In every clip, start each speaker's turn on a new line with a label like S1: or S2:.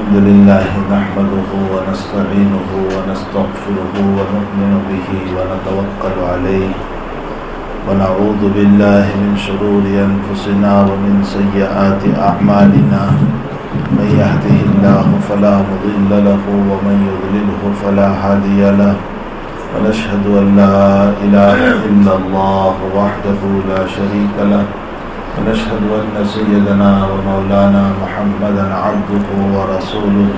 S1: الحمد لله نحمده ونستعينه ونستغفره ونؤمن به ونتوكل عليه ونعوذ بالله من شرور أنفسنا ومن سيئات أعمالنا من يهده الله فلا مضل له ومن يضلله فلا هادي له ونشهد أن لا إله إلا الله وحده لا شريك له ونشهد أن سيدنا ومولانا محمدا عبده ورسوله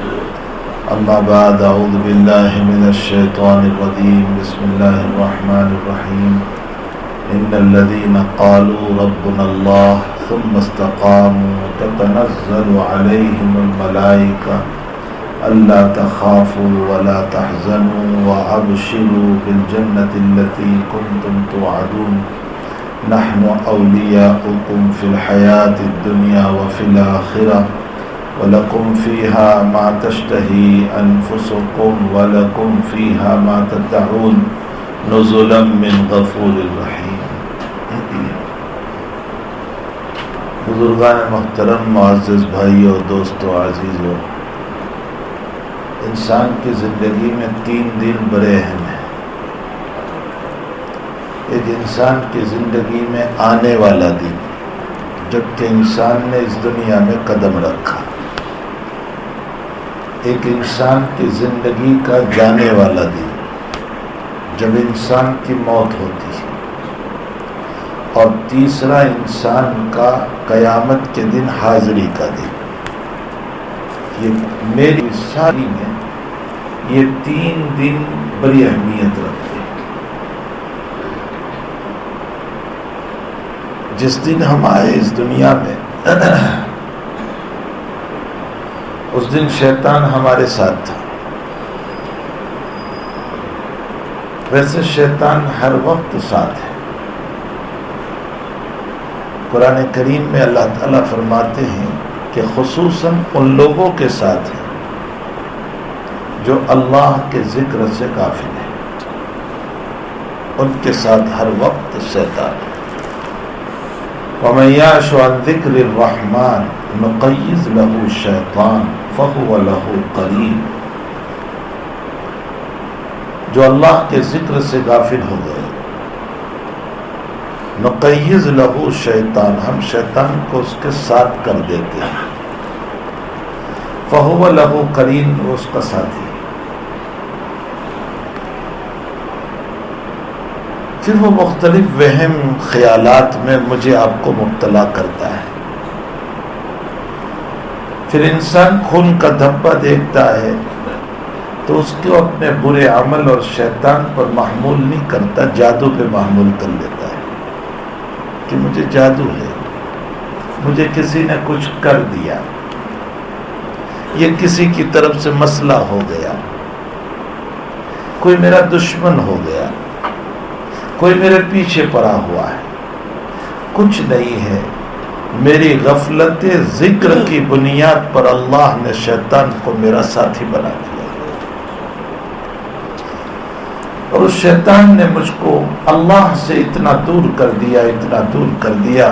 S1: أما بعد أعوذ بالله من الشيطان الرجيم بسم الله الرحمن الرحيم إن الذين قالوا ربنا الله ثم استقاموا تتنزل عليهم الملائكة ألا تخافوا ولا تحزنوا وأبشروا بالجنة التي كنتم توعدون نحن أولياؤكم في الحياة الدنيا وفي الآخرة ولكم فيها ما تشتهي أنفسكم ولكم فيها ما تدعون نزلا من غفور رحيم. بزرگان محترم، معزز بھائیو، دوستو، عزیزو، انسان کی زندگی میں 3 دن بڑے اہم ہیں. ایک انسان کی زندگی میں آنے والا دن جب کہ انسان نے اس دنیا میں قدم رکھا. ایک انسان کی زندگی کا جانے والا دن جب انسان کی موت ہوتی ہے. اور تیسرا انسان کا قیامت کے دن حاضری کا دن. یہ میری ساری میں یہ 3 دن بڑی اہمیت رکھتے ہیں. جس دن ہم آئے اس دنیا میں اس دن شیطان ہمارے ساتھ تھا. ویسے شیطان ہر وقت ساتھ ہے. قرآن کریم میں اللہ تعالیٰ فرماتے ہیں کہ خصوصاً ان لوگوں کے ساتھ ہیں جو اللہ کے ذکر سے غافل ہیں. ان کے ساتھ ہر وقت شیطان ہے. وَمَن يَعْشُ عَن ذِكْرِ الرَّحْمَنِ نُقَيِّضْ لَهُ الشَّيْطَانَ فَهُوَ لَهُ قَرِينٌ. جو اللہ کے ذکر سے غافل ہو گئے، نقیض لہو شیطان، ہم شیطان کو اس کے ساتھ کر دیتے ہیں. فہو لہو قرین، وہ اس کا ساتھی. پھر وہ مختلف وہم خیالات میں مجھے آپ کو مبتلا کرتا ہے. پھر انسان خون کا دھبا دیکھتا ہے تو اس کو اپنے برے عمل اور شیطان پر محمول نہیں کرتا، جادو پہ محمول کر لیتا ہے کہ مجھے جادو ہے، مجھے کسی نے کچھ کر دیا، یہ کسی کی طرف سے مسئلہ ہو گیا، کوئی میرا دشمن ہو گیا، کوئی میرے پیچھے پڑا ہوا ہے. کچھ نہیں ہے، میری غفلت ذکر کی بنیاد پر اللہ نے شیطان کو میرا ساتھی بنا دیا. اور اس شیطان نے مجھ کو اللہ سے اتنا دور کر دیا، اتنا دور کر دیا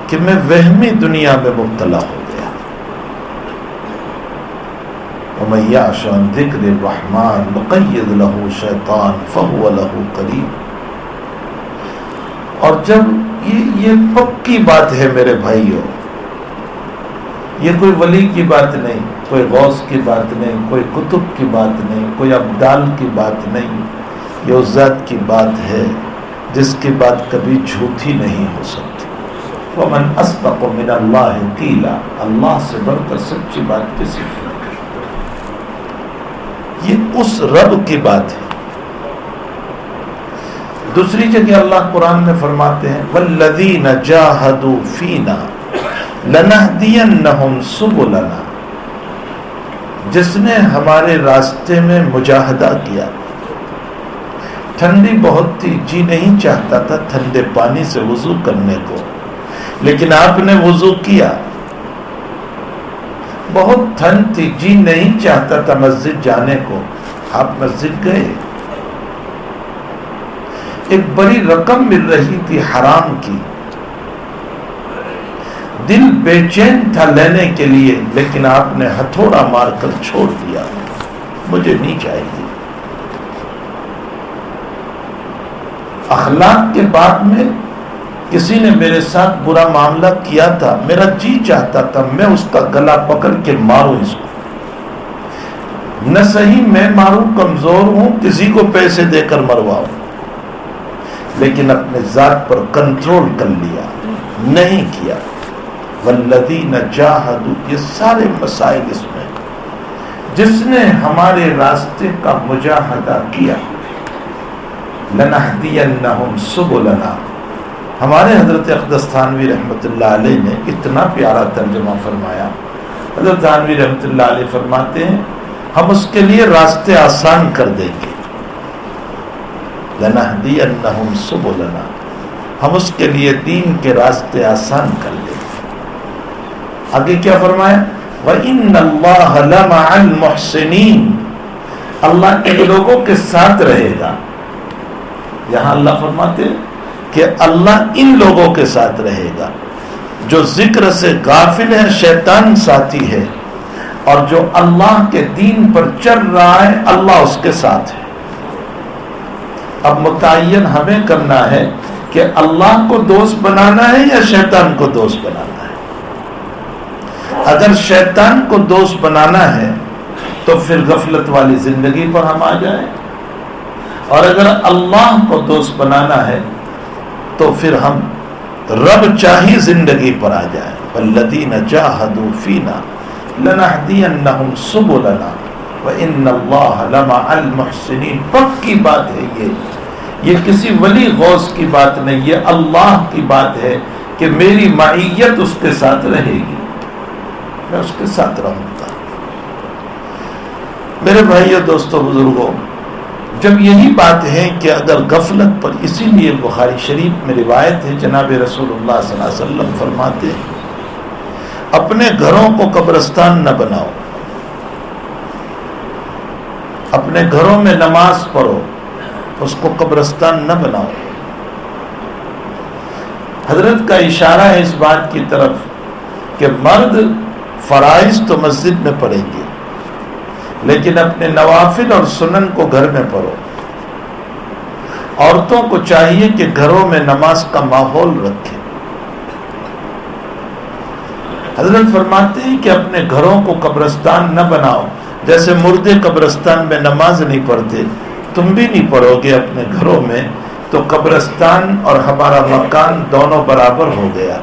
S1: کہ میں وہمی دنیا میں مبتلا ہو گیا. وَمَن يَعْشُ عَن ذِكْرِ الرَّحْمَنِ نُقَيِّضْ لَهُ الشَّيْطَانَ فَهُوَ لَهُ قَرِينٌ. اور جب یہ پکی بات ہے میرے بھائیوں، یہ کوئی ولی کی بات نہیں، کوئی غوث کی بات نہیں، کوئی کتب کی بات نہیں، کوئی ابدال کی بات نہیں. یہ اس ذات کی بات ہے جس کی بات کبھی جھوٹی نہیں ہو سکتی. وَمَنْ أَصْدَقُ مِنَ اللَّهِ قِيلًا، اللہ سے بڑھ کر سچی بات کسی کی نہیں. یہ اس رب کی بات ہے. دوسری جگہ اللہ قرآن میں فرماتے ہیں وَالَّذِينَ جَاهَدُوا فِينَا لَنَهْدِيَنَّهُمْ سُبُلَنَا. جس نے ہمارے راستے میں مجاہدہ کیا. ٹھنڈی بہت تھی، جی نہیں چاہتا تھا ٹھنڈے پانی سے وضو کرنے کو، لیکن آپ نے وضو کیا. بہت ٹھنڈ تھی، جی نہیں چاہتا تھا مسجد جانے کو، آپ مسجد گئے. ایک بڑی رقم مل رہی تھی حرام کی، دل بے چین تھا لینے کے لیے، لیکن آپ نے ہتھوڑا مار کر چھوڑ دیا، مجھے نہیں چاہیے۔ اخلاق کے بعد میں کسی نے میرے ساتھ برا معاملہ کیا تھا، میرا جی چاہتا تھا میں اس کا گلا پکڑ کے ماروں اس کو، نہ صحیح میں ماروں، کمزور ہوں، کسی کو پیسے دے کر مرواؤں، لیکن اپنے ذات پر کنٹرول کر لیا، نہیں کیا۔ والذین جاہدوا، یہ سارے مسائل اس میں، جس نے ہمارے راستے کا مجاہدہ کیا، لنہدینہم سبلنا۔ ہمارے حضرت اقدس تھانوی رحمۃ اللہ علیہ نے اتنا پیارا ترجمہ فرمایا۔ حضرت تھانوی رحمۃ اللہ علیہ فرماتے ہیں ہم اس کے لیے راستے آسان کر دیں گے، لنہدینہم سبلنا، ہم اس کے لیے دین کے راستے آسان کر دیں گے۔ آگے کیا فرمایا؟ وَإِنَّ اللَّهَ لَمَعَ الْمُحْسِنِينَ، اللہ ان لوگوں کے ساتھ رہے گا۔ یہاں اللہ فرماتے ہیں کہ اللہ ان لوگوں کے ساتھ رہے گا جو ذکر سے غافل ہے، شیطان ساتھی ہے، اور جو اللہ کے دین پر چل رہا ہے اللہ اس کے ساتھ ہے۔ اب متعین ہمیں کرنا ہے کہ اللہ کو دوست بنانا ہے یا شیطان کو دوست بنانا ہے۔ اگر شیطان کو دوست بنانا ہے تو پھر غفلت والی زندگی پر ہم آ جائیں، اور اگر اللہ کو دوست بنانا ہے تو پھر ہم رب چاہی زندگی پر آ جائیں۔ والذین جاہدوا فینا لنہدینہم سبلنا وان اللہ لمع المحسنین۔ پکی بات ہے یہ کسی ولی غوث کی بات نہیں، یہ اللہ کی بات ہے کہ میری معیت اس کے ساتھ رہے گی، میں اس کے ساتھ رہوں گا۔ میرے بھائیو، دوستو، بزرگوں، جب یہی بات ہے کہ اگر غفلت پر، اسی لیے بخاری شریف میں روایت ہے جناب رسول اللہ صلی اللہ علیہ وسلم فرماتے ہیں اپنے گھروں کو قبرستان نہ بناؤ، اپنے گھروں میں نماز پڑھو، اس کو قبرستان نہ بناؤ۔ حضرت کا اشارہ ہے اس بات کی طرف کہ مرد فرائض تو مسجد میں پڑھیں گے، لیکن اپنے نوافل اور سنن کو گھر میں پڑھو۔ عورتوں کو چاہیے کہ گھروں میں نماز کا ماحول رکھیں۔ حضرت فرماتے ہیں کہ اپنے گھروں کو قبرستان نہ بناؤ، جیسے مردے قبرستان میں نماز نہیں پڑھتے، تم بھی نہیں پڑھو گے اپنے گھروں میں، تو قبرستان اور ہمارا مکان دونوں برابر ہو گیا،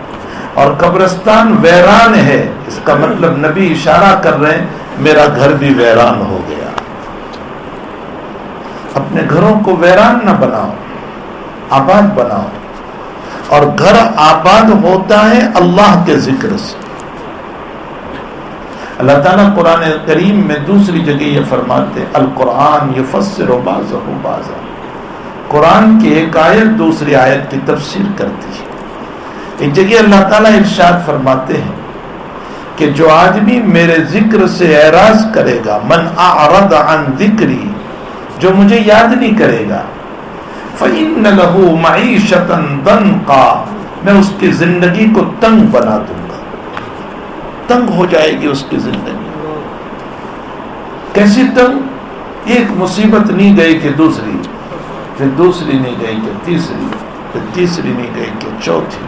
S1: اور قبرستان ویران ہے، اس کا مطلب نبی اشارہ کر رہے ہیں میرا گھر بھی ویران ہو گیا۔ اپنے گھروں کو ویران نہ بناؤ، آباد بناؤ، اور گھر آباد ہوتا ہے اللہ کے ذکر سے۔ اللہ تعالیٰ قرآن کریم میں دوسری جگہ یہ فرماتے القرآن یفسر بعضہ بعضا، قرآن کی ایک آیت دوسری آیت کی تفسیر کرتی ہے۔ ایک جگہ اللہ تعالیٰ ارشاد فرماتے ہیں کہ جو آدمی میرے ذکر سے اعراض کرے گا، من اعرض عن ذکری، جو مجھے یاد نہیں کرے گا، فإن له معیشتا ضنقا، میں اس کی زندگی کو تنگ بنا دوں گا، تنگ ہو جائے گی اس کی زندگی۔ کیسی تنگ؟ ایک مصیبت نہیں گئی کہ دوسری، پھر دوسری نہیں گئی کہ تیسری، پھر تیسری نہیں گئی کہ چوتھی۔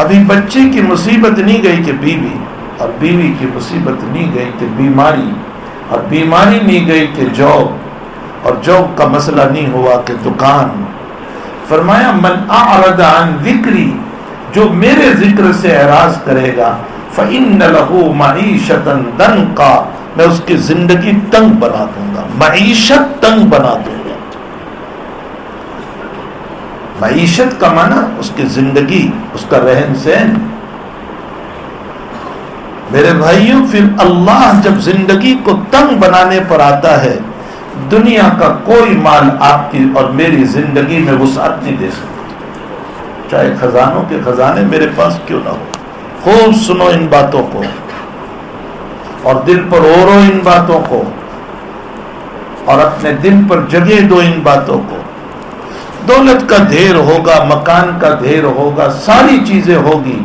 S1: ابھی بچے کی مصیبت نہیں گئی کہ بیوی، اور بیوی کی مصیبت نہیں گئی کہ بیماری، اور بیماری نہیں گئی کہ جاب، اور جاب کا مسئلہ نہیں ہوا کہ دکان۔ فرمایا من اعرض عن ذکری، جو میرے ذکر سے اعراض کرے گا، فإن له معیشتا ضنقا، میں اس کی زندگی تنگ بنا دوں گا، معیشت تنگ بنا دوں گا۔ معیشت کا معنی اس کی زندگی، اس کا رہن سہن۔ میرے بھائیوں، پھر اللہ جب زندگی کو تنگ بنانے پر آتا ہے، دنیا کا کوئی مال آپ کی اور میری زندگی میں وسعت نہیں دے سکتا، چاہے خزانوں کے خزانے میرے پاس کیوں نہ ہو۔ خوب سنو ان باتوں کو اور دل پر اوڑو ان باتوں کو، اور اپنے دل پر جگہ دو ان باتوں کو۔ دولت کا ڈھیر ہوگا، مکان کا ڈھیر ہوگا، ساری چیزیں ہوگی،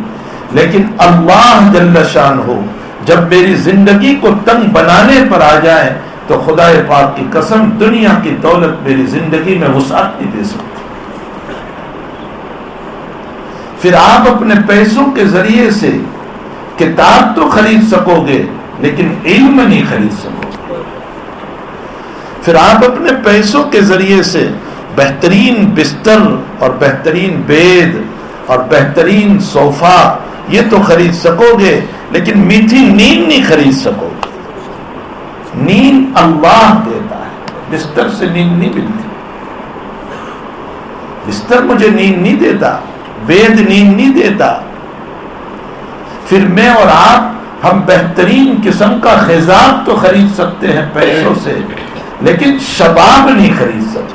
S1: لیکن اللہ جل شانہ جب میری زندگی کو تنگ بنانے پر آ جائے تو خدا پاک کی قسم دنیا کی دولت میری زندگی میں وسعت نہیں دے سکتی. پھر آپ اپنے پیسوں کے ذریعے سے کتاب تو خرید سکو گے لیکن علم نہیں خرید سکو گے. پھر آپ اپنے پیسوں کے ذریعے سے بہترین بستر اور بہترین بید اور بہترین صوفہ یہ تو خرید سکو گے لیکن میٹھی نیند نہیں خرید سکو گے. نیند اللہ دیتا ہے, بستر سے نیند نہیں ملتی. بستر مجھے نیند نہیں دیتا, بید نیند نہیں دیتا. پھر میں اور آپ ہم بہترین قسم کا خضاب تو خرید سکتے ہیں پیسوں سے لیکن شباب نہیں خرید سکتے,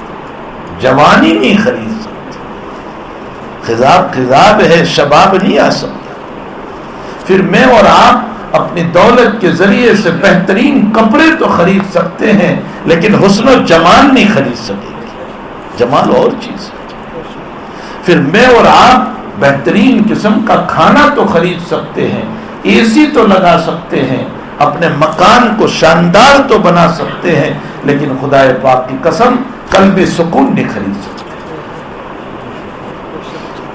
S1: جوانی نہیں خرید سکتے. خضاب ہے, شباب نہیں آ سکتا. پھر میں اور آپ اپنی دولت کے ذریعے سے بہترین کپڑے تو خرید سکتے ہیں لیکن حسن و جمال نہیں خرید سکیں گے. جمال اور چیز ہے. پھر میں اور آپ بہترین قسم کا کھانا تو خرید سکتے ہیں, اے سی تو لگا سکتے ہیں, اپنے مکان کو شاندار تو بنا سکتے ہیں لیکن خدا پاک کی قسم قلب سکون نہیں خرید سکتے.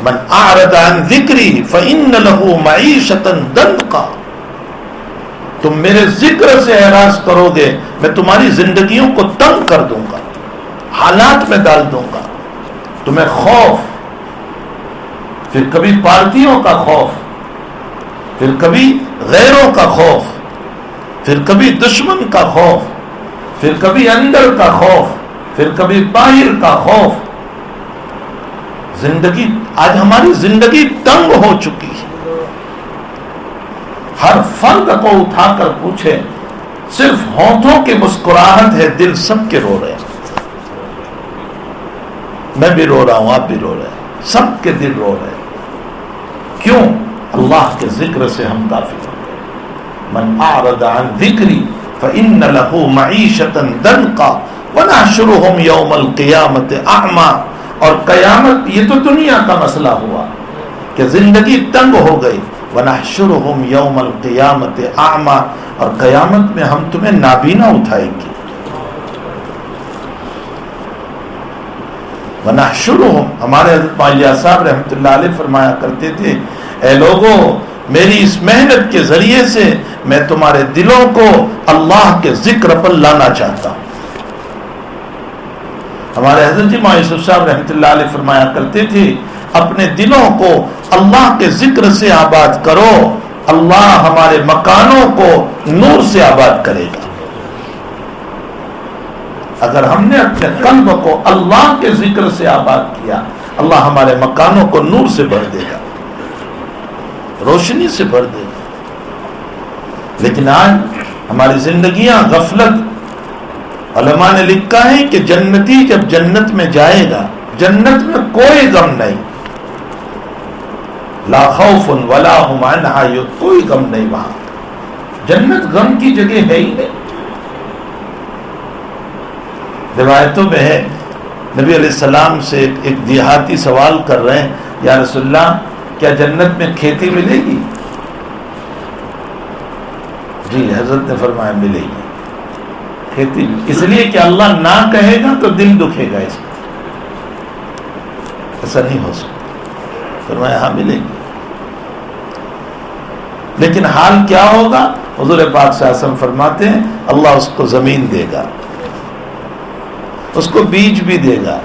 S1: من اعرض عن ذکری فإن له معیشۃ ضنکا. تم میرے ذکر سے اعراض کرو گے میں تمہاری زندگیوں کو تنگ کر دوں گا, حالات میں ڈال دوں گا. تمہیں خوف, پھر کبھی پارٹیوں کا خوف, پھر کبھی غیروں کا خوف, پھر کبھی دشمن کا خوف, پھر کبھی اندر کا خوف, پھر کبھی باہر کا خوف. زندگی آج ہماری زندگی تنگ ہو چکی ہے. ہر فرد کو اٹھا کر پوچھے, صرف ہونٹوں کی مسکراہٹ ہے, دل سب کے رو رہے ہیں. میں بھی رو رہا ہوں, آپ بھی رو رہے ہیں, سب کے دل رو رہے ہیں. کیوں؟ اللہ کے ذکر سے ہم کافی ہو گئے. من اعرض عن ذکری فإن له معیشۃ ضنکا ونحشرهم یوم القیامۃ اعمی. اور قیامت, یہ تو دنیا کا مسئلہ ہوا کہ زندگی تنگ ہو گئی. وَنَحْشُرُهُمْ يَوْمَ الْقِيَامَةِ أَعْمَى. اور قیامت میں ہم تمہیں نابینا اٹھائیں گے. وَنَحْشُرُهُمْ, ہمارے حضرت مولوی صاحب رحمۃ اللہ علیہ فرمایا کرتے تھے, اے لوگوں میری اس محنت کے ذریعے سے میں تمہارے دلوں کو اللہ کے ذکر پر لانا چاہتا ہوں. ہمارے حضرت جی یوسف صاحب رحمۃ اللہ علیہ فرمایا کرتے تھے, اپنے دلوں کو اللہ کے ذکر سے آباد کرو, اللہ ہمارے مکانوں کو نور سے آباد کرے گا. اگر ہم نے اپنے قلب کو اللہ کے ذکر سے آباد کیا, اللہ ہمارے مکانوں کو نور سے بھر دے گا, روشنی سے بھر دے گا. لیکن آج ہماری زندگیاں غفلت. علماء نے لکھا ہے کہ جنتی جب جنت میں جائے گا, جنت میں کوئی غم نہیں, لا خوف ولا هم عنها, کوئی غم نہیں وہاں. جنت غم کی جگہ ہے ہی نہیں. روایتوں میں ہے نبی علیہ السلام سے ایک دیہاتی سوال کر رہے ہیں, یا رسول اللہ کیا جنت میں کھیتی ملے گی؟ جی حضرت نے فرمایا ملے گی کھیتی, اس لیے کہ اللہ نہ کہے گا تو دل دکھے گا, اس میں ایسا نہیں ہو سکتا. فرمایا ہاں ملے گی. لیکن حال کیا ہوگا؟ حضور پاک صلی اللہ علیہ وسلم فرماتے ہیں اللہ اس کو زمین دے گا, اس کو بیج بھی دے گا,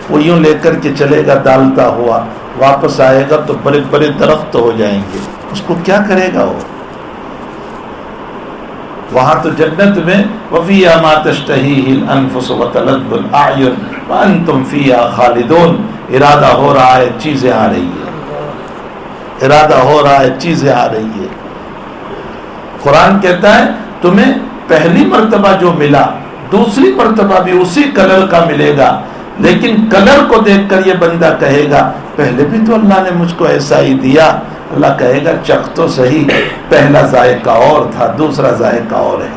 S1: وہ یوں لے کر کے چلے گا ڈالتا ہوا, واپس آئے گا تو بڑے بڑے درخت ہو جائیں گے. اس کو کیا کرے گا وہ؟ وہاں تو جنت میں وَفِيهَا مَا تَشْتَهِيهِ الْأَنفُسُ وَتَلَذُّ الْأَعْيُنُ وَأَنْتُمْ فِيهَا خَالِدُونَ. ارادہ ہو رہا ہے, چیزیں آ رہی ہے, ارادہ ہو رہا ہے, چیزیں آ رہی ہے. قرآن کہتا ہے تمہیں پہلی مرتبہ جو ملا دوسری مرتبہ بھی اسی کلر کا ملے گا, لیکن کلر کو دیکھ کر یہ بندہ کہے گا پہلے بھی تو اللہ نے مجھ کو ایسا ہی دیا. اللہ کہے گا چکھ تو صحیح, پہلا ذائقہ اور تھا, دوسرا ذائقہ اور ہے.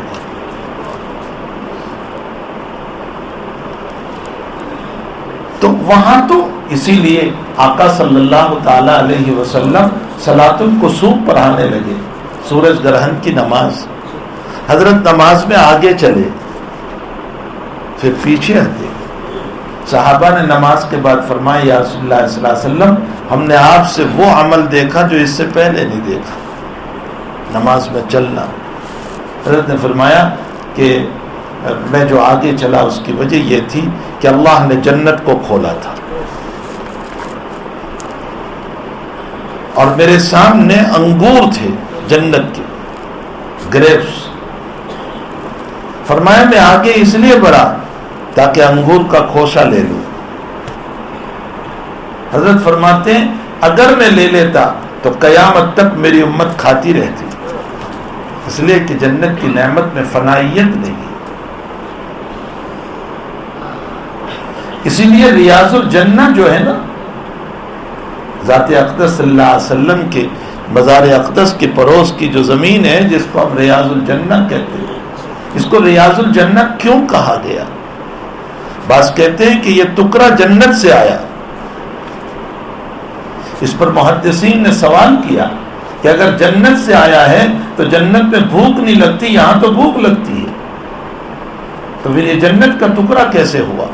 S1: تو وہاں تو اسی لیے آقا صلی اللہ تعالی علیہ وسلم صلاۃ الکسوف پڑھانے لگے، سورج گرہن کی نماز۔ حضرت نماز میں آگے چلے پھر پیچھے ہٹے۔ صحابہ نے نماز کے بعد فرمایا یا رسول اللہ صلی اللہ علیہ وسلم، ہم نے آپ سے وہ عمل دیکھا جو اس سے پہلے نہیں دیکھا، نماز میں چلنا۔ حضرت نے فرمایا کہ میں جو آگے چلا اس کی وجہ یہ تھی کہ اللہ نے جنت کو کھولا تھا اور میرے سامنے انگور تھے جنت کے، گریپس۔ فرمایا میں آگے اس لیے بڑھا تاکہ انگور کا خوشہ لے لوں۔ حضرت فرماتے ہیں اگر میں لے لیتا تو قیامت تک میری امت کھاتی رہتی، اس لیے کہ جنت کی نعمت میں فنائیت نہیں ہے۔ اسی لیے ریاض الجنہ جو ہے نا، ذات اقدس صلی اللہ علیہ وسلم کے مزار اقدس کے پڑوس کی جو زمین ہے جس کو ہم ریاض الجنہ کہتے ہیں، اس کو ریاض الجنہ کیوں کہا گیا؟ بعض کہتے ہیں کہ یہ ٹکڑا جنت سے آیا۔ اس پر محدثین نے سوال کیا کہ اگر جنت سے آیا ہے تو جنت میں بھوک نہیں لگتی، یہاں تو بھوک لگتی ہے، تو پھر یہ جنت کا ٹکڑا کیسے ہوا؟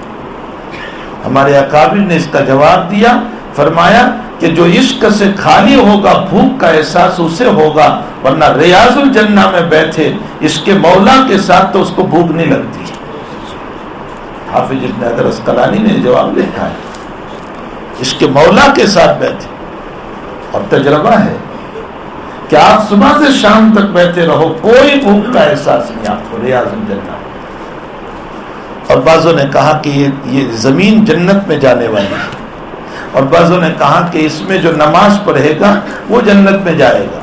S1: ہمارے اکابر نے اس کا جواب دیا، فرمایا کہ جو عشق سے خالی ہوگا بھوک کا احساس اسے ہوگا، ورنہ ریاض الجنہ میں بیٹھے اس کے مولا کے ساتھ تو اس کو بھوک نہیں لگتی۔ حافظ ابن حجر عسقلانی نے جواب لکھا ہے، اس کے مولا کے ساتھ بیٹھے، اور تجربہ ہے کہ آپ صبح سے شام تک بیٹھے رہو، کوئی بھوک کا احساس نہیں آپ کو ریاض الجنہ۔ اور بعضوں نے کہا کہ یہ زمین جنت میں جانے والی ہے، اور بعضوں نے کہا کہ اس میں جو نماز پڑھے گا وہ جنت میں جائے گا۔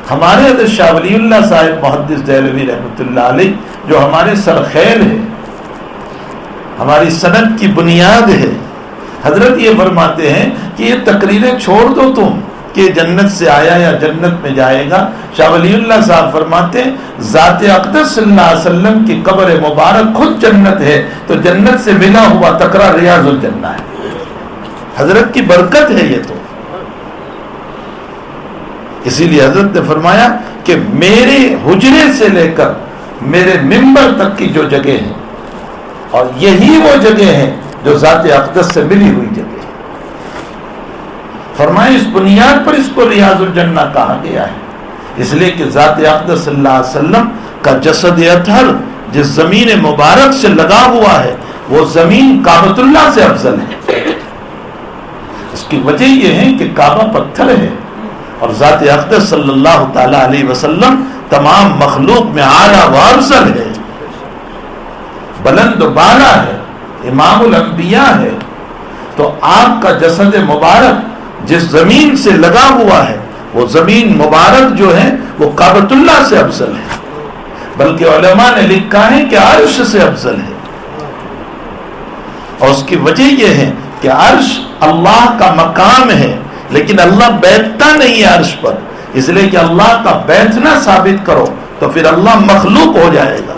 S1: ہمارے حضرت شاہ ولی اللہ صاحب محدث دہلوی رحمۃ اللہ علیہ جو ہمارے سرخیل ہے، ہماری سند کی بنیاد ہے، حضرت یہ فرماتے ہیں کہ یہ تقریریں چھوڑ دو تم کہ جنت سے آیا یا جنت میں جائے گا۔ شاہ ولی اللہ صاحب فرماتے ہیں ذات اقدس صلی اللہ علیہ وسلم کی قبر مبارک خود جنت ہے، تو جنت سے ملا ہوا تقرا ریاض الجنہ ہے۔ حضرت کی برکت ہے یہ تو۔ اسی لیے حضرت نے فرمایا کہ میرے حجرے سے لے کر میرے منبر تک کی جو جگہ ہے، اور یہی وہ جگہ ہے جو ذات اقدس سے ملی ہوئی جگہ ہے، فرمایا اس بنیاد پر اس کو ریاض الجنہ کہا گیا ہے، اس لیے کہ ذات اقدس صلی اللہ علیہ وسلم کا جسد اطہر جس زمین مبارک سے لگا ہوا ہے وہ زمین کعبۃ اللہ سے افضل ہے۔ اس کی وجہ یہ ہے کہ کعبہ پتھر ہے اور ذات اقدس صلی اللہ تعالی علیہ وسلم تمام مخلوق میں اعلیٰ و افضل ہے، بلند و بالا ہے، امام الانبیاء ہے۔ تو آپ کا جسد مبارک جس زمین سے لگا ہوا ہے وہ زمین مبارک جو ہے وہ کعبۃ اللہ سے افضل ہے، بلکہ علماء نے لکھا ہے کہ عرش سے افضل ہے۔ اور اس کی وجہ یہ ہے کہ عرش اللہ کا مقام ہے، لیکن اللہ بیٹھتا نہیں ہے عرش پر، اس لیے کہ اللہ کا بیٹھنا ثابت کرو تو پھر اللہ مخلوق ہو جائے گا،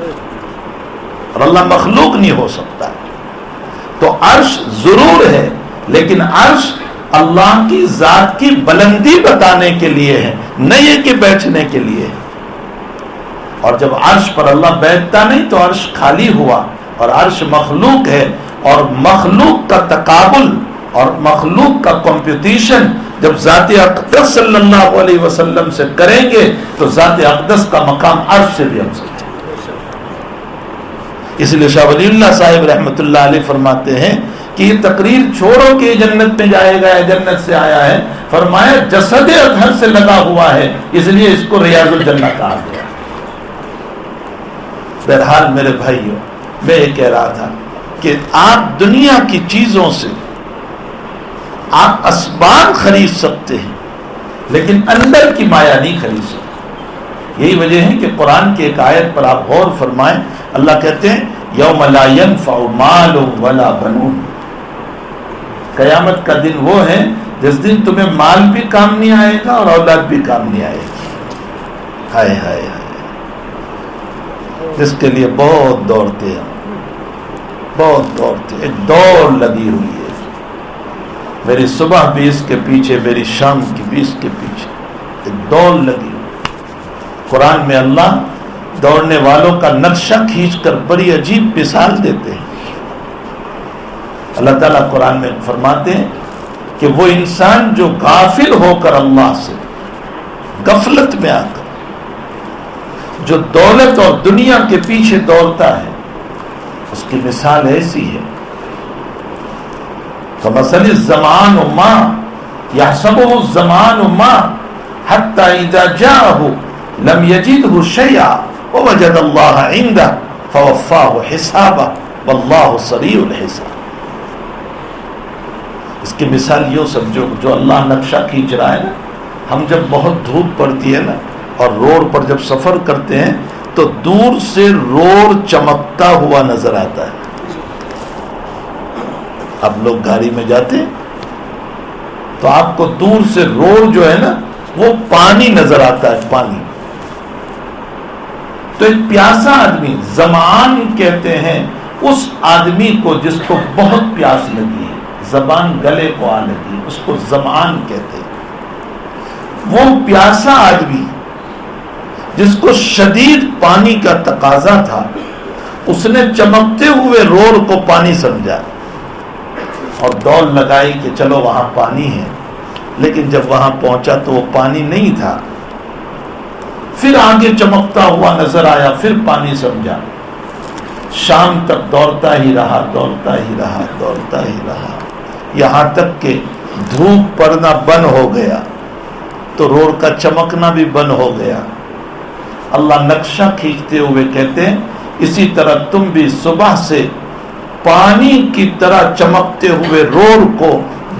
S1: اور اللہ مخلوق نہیں ہو سکتا۔ تو عرش ضرور ہے، لیکن عرش اللہ کی ذات کی بلندی بتانے کے لیے ہے، نہ یہ کہ بیٹھنے کے لیے ہے۔ اور جب عرش پر اللہ بیٹھتا نہیں تو عرش خالی ہوا، اور عرش مخلوق ہے، اور مخلوق کا تقابل اور مخلوق کا کمپٹیشن جب ذات اقدس صلی اللہ علیہ وسلم سے کریں گے تو ذات اقدس کا مقام عرش سے بھی افضل ہے۔ اس لیے شاہ ولی اللہ صاحب رحمۃ اللہ علیہ فرماتے ہیں کہ یہ تقریر چھوڑو کہ جنت میں جائے گا یا جنت سے آیا ہے، فرمایا جسد اطہر سے لگا ہوا ہے اس لیے اس کو ریاض الجنہ کہا گیا۔ بہرحال میرے بھائیوں، میں یہ کہہ رہا تھا کہ آپ دنیا کی چیزوں سے آپ اسباب خرید سکتے ہیں لیکن اندر کی مایا نہیں خرید سکتے۔ یہی وجہ ہے کہ قرآن کی ایک آیت پر آپ غور فرمائیں، اللہ کہتے ہیں یوم لا ينفع مال ولا بنون، قیامت کا دن وہ ہے جس دن تمہیں مال بھی کام نہیں آئے گا اور اولاد بھی کام نہیں آئے گی۔ ہائے ہائے ہائے، جس کے لیے بہت دوڑتے ہیں، بہت دوڑتے، ایک دوڑ لگی ہوئی ہے میری صبح بھی اس کے پیچھے، میری شام کی بھی اس کے پیچھے، ایک دوڑ لگی۔ قرآن میں اللہ دوڑنے والوں کا نقشہ کھینچ کر بڑی عجیب مثال دیتے ہیں۔ اللہ تعالیٰ قرآن میں فرماتے ہیں کہ وہ انسان جو غافل ہو کر اللہ سے، غفلت میں آ کر جو دولت اور دنیا کے پیچھے دوڑتا ہے، اس کی مثال ایسی ہے کمثل الظمآن ماء يحسبه الظمآن ماء حتى إذا جاءه لم يجده شيئا ووجد الله عنده فوفاه حسابه والله سریع الحساب۔ اس کی مثال یوں سمجھو، جو اللہ نقشہ کھینچ رہا ہے نا، ہم جب بہت دھوپ پڑتی ہے نا اور روڈ پر جب سفر کرتے ہیں تو دور سے روڈ چمکتا ہوا نظر آتا ہے۔ اب لوگ گاڑی میں جاتے ہیں تو آپ کو دور سے روڈ جو ہے نا وہ پانی نظر آتا ہے، پانی۔ تو ایک پیاسا آدمی، ظمآن کہتے ہیں اس آدمی کو جس کو بہت پیاس لگی ہے، زبان گلے کو آ لگی، اس کو ظمآن کہتے ہیں۔ وہ پیاسا آدمی جس کو شدید پانی کا تقاضا تھا، اس نے چمکتے ہوئے روڈ کو پانی سمجھا اور دوڑ لگائی کہ چلو وہاں پانی ہے، لیکن جب وہاں پہنچا تو وہ پانی نہیں تھا۔ پھر آگے چمکتا ہوا نظر آیا، پھر پانی سمجھا۔ شام تک دوڑتا ہی رہا، دوڑتا ہی رہا، دوڑتا ہی رہا، یہاں تک کہ دھوپ پڑنا بند ہو گیا تو روڈ کا چمکنا بھی بند ہو گیا۔ اللہ نقشہ کھینچتے ہوئے کہتے ہیں اسی طرح تم بھی صبح سے پانی کی طرح چمکتے ہوئے روڈ کو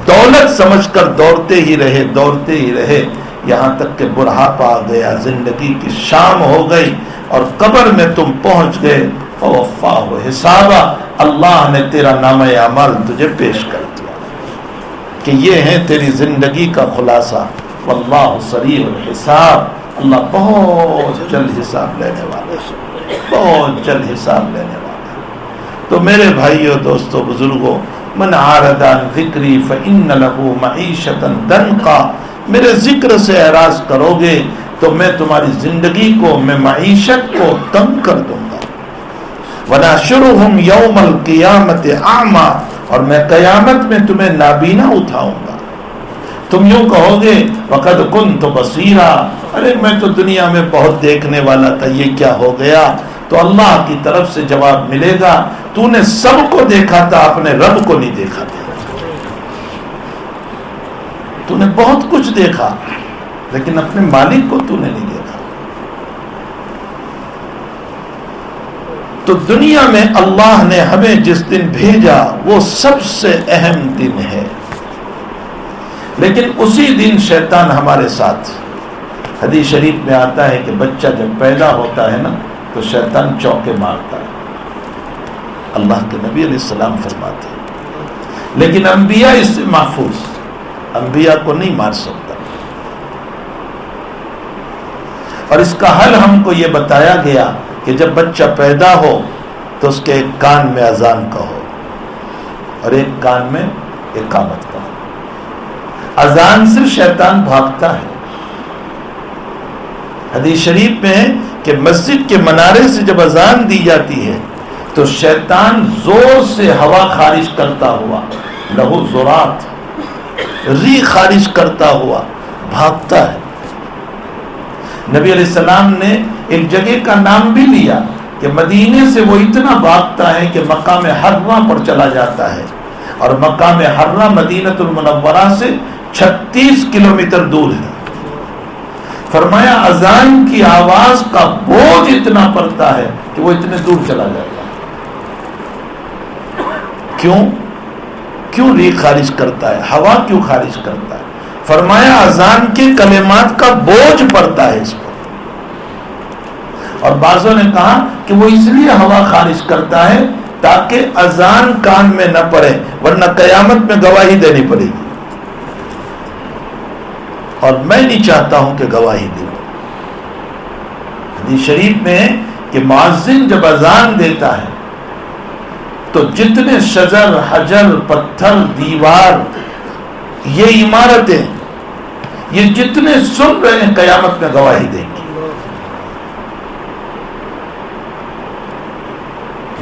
S1: دولت سمجھ کر دوڑتے ہی رہے، دوڑتے ہی رہے، یہاں تک کہ بڑھاپا آ گیا، زندگی کی شام ہو گئی اور قبر میں تم پہنچ گئے۔ فوفاہ حسابا، اللہ نے تیرا نامہ اعمال تجھے پیش کر دیا کہ یہ ہے تیری زندگی کا خلاصہ۔ واللہ سریع الحساب، اللہ بہت جلد حساب لینے والا ہے، بہت جلد حساب لینے والا ہے۔ تو میرے بھائیو، دوستو، بزرگوں، من عارض عن ذکری فإن له معیشۃ ضنکا، میرے ذکر سے اعراض کرو گے تو میں تمہاری زندگی کو، میں معیشت کو تنگ کر دوں گا۔ وَنَحْشُرُهُمْ يَوْمَ الْقِيَامَةِ أَعْمَى، اور میں قیامت میں تمہیں نابینا اٹھاؤں گا۔ تم یوں کہو گے وَقَدْ كُنْتُ بَصِيرًا، ارے میں تو دنیا میں بہت دیکھنے والا تھا، یہ کیا ہو گیا؟ تو اللہ کی طرف سے جواب ملے گا تو نے سب کو دیکھا تھا، اپنے رب کو نہیں دیکھا تھا۔ تو نے بہت کچھ دیکھا لیکن اپنے مالک کو تو نے نہیں دیکھا۔ تو دنیا میں اللہ نے ہمیں جس دن بھیجا وہ سب سے اہم دن ہے، لیکن اسی دن شیطان ہمارے ساتھ۔ حدیث شریف میں آتا ہے کہ بچہ جب پیدا ہوتا ہے نا تو شیطان چوکے مارتا ہے، اللہ کے نبی علیہ السلام فرماتے ہیں، لیکن انبیاء اس سے محفوظ، انبیاء کو نہیں مار سکتا۔ اور اس کا حل ہم کو یہ بتایا گیا کہ جب بچہ پیدا ہو تو اس کے ایک کان میں اذان کہو اور ایک کان میں اقامت کہو۔ اذان سے شیطان بھاگتا ہے۔ حدیث شریف میں ہے کہ مسجد کے منارے سے جب اذان دی جاتی ہے تو شیطان زور سے ہوا خارج کرتا ہوا، لہو زورات، ری خارج کرتا ہوا بھاگتا ہے۔ نبی علیہ السلام نے ایک جگہ کا نام بھی لیا کہ مدینے سے وہ اتنا بھاگتا ہے کہ مقام حرہ پر چلا جاتا ہے، اور مقام حرہ مدینہ المنورہ سے 36 کلومیٹر دور ہے۔ فرمایا اذان کی آواز کا بوجھ اتنا پڑتا ہے کہ وہ اتنے دور چلا جاتا ہے۔ کیوں ری خارج کرتا ہے، ہوا کیوں خارج کرتا ہے؟ فرمایا اذان کے کلمات کا بوجھ پڑتا ہے اس پر۔ اور بعضوں نے کہا کہ وہ اس لیے ہوا خارج کرتا ہے تاکہ اذان کان میں نہ پڑے، ورنہ قیامت میں گواہی دینی پڑے گی، اور میں نہیں چاہتا ہوں کہ گواہی دوں۔ حدیث شریف میں ہے کہ مؤذن جب اذان دیتا ہے تو جتنے شجر، حجر، پتھر، دیوار یہ عمارتیں، یہ جتنے سن رہے ہیں قیامت میں گواہی دیں گی.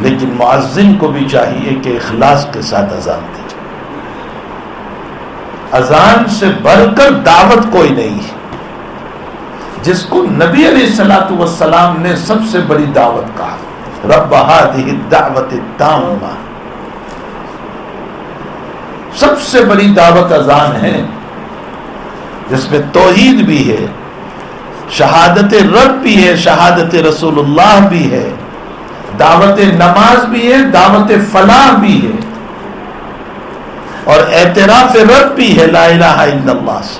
S1: لیکن مؤذن کو بھی چاہیے کہ اخلاص کے ساتھ اذان دے. اذان سے بڑھ کر دعوت کوئی نہیں ہے، جس کو نبی علیہ الصلوۃ والسلام نے سب سے بڑی دعوت کہا. رب هذه الدعوت التامہ، سب سے بڑی دعوت اذان ہے، جس میں توحید بھی ہے، شہادت رب بھی ہے، شہادت رسول اللہ بھی ہے، دعوت نماز بھی ہے، دعوت فلاح بھی ہے، اور اعتراف رب بھی ہے لا الہ الا اللہ سے.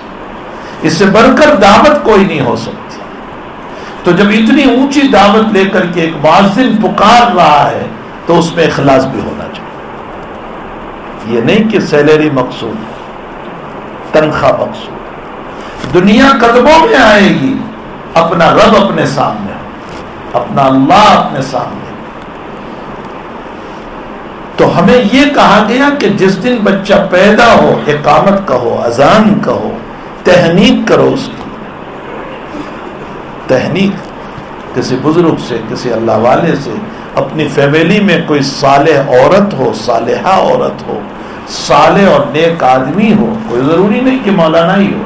S1: اس سے بڑھ کر دعوت کوئی نہیں ہو سکتی. تو جب اتنی اونچی دعوت لے کر کے ایک مؤذن پکار رہا ہے تو اس میں اخلاص بھی ہونا چاہیے. یہ نہیں کہ سیلری مقصود، تنخواہ مقصود. دنیا قدموں میں آئے گی، اپنا رب اپنے سامنے، اپنا اللہ اپنے سامنے. تو ہمیں یہ کہا گیا کہ جس دن بچہ پیدا ہو اقامت کہو، اذان کہو، تہنیک کرو. اس کی تہنیک کسی بزرگ سے، کسی اللہ والے سے، اپنی فیملی میں کوئی صالح عورت ہو، صالحہ عورت ہو، صالح اور نیک آدمی ہو. کوئی ضروری نہیں کہ مولانا ہی ہو،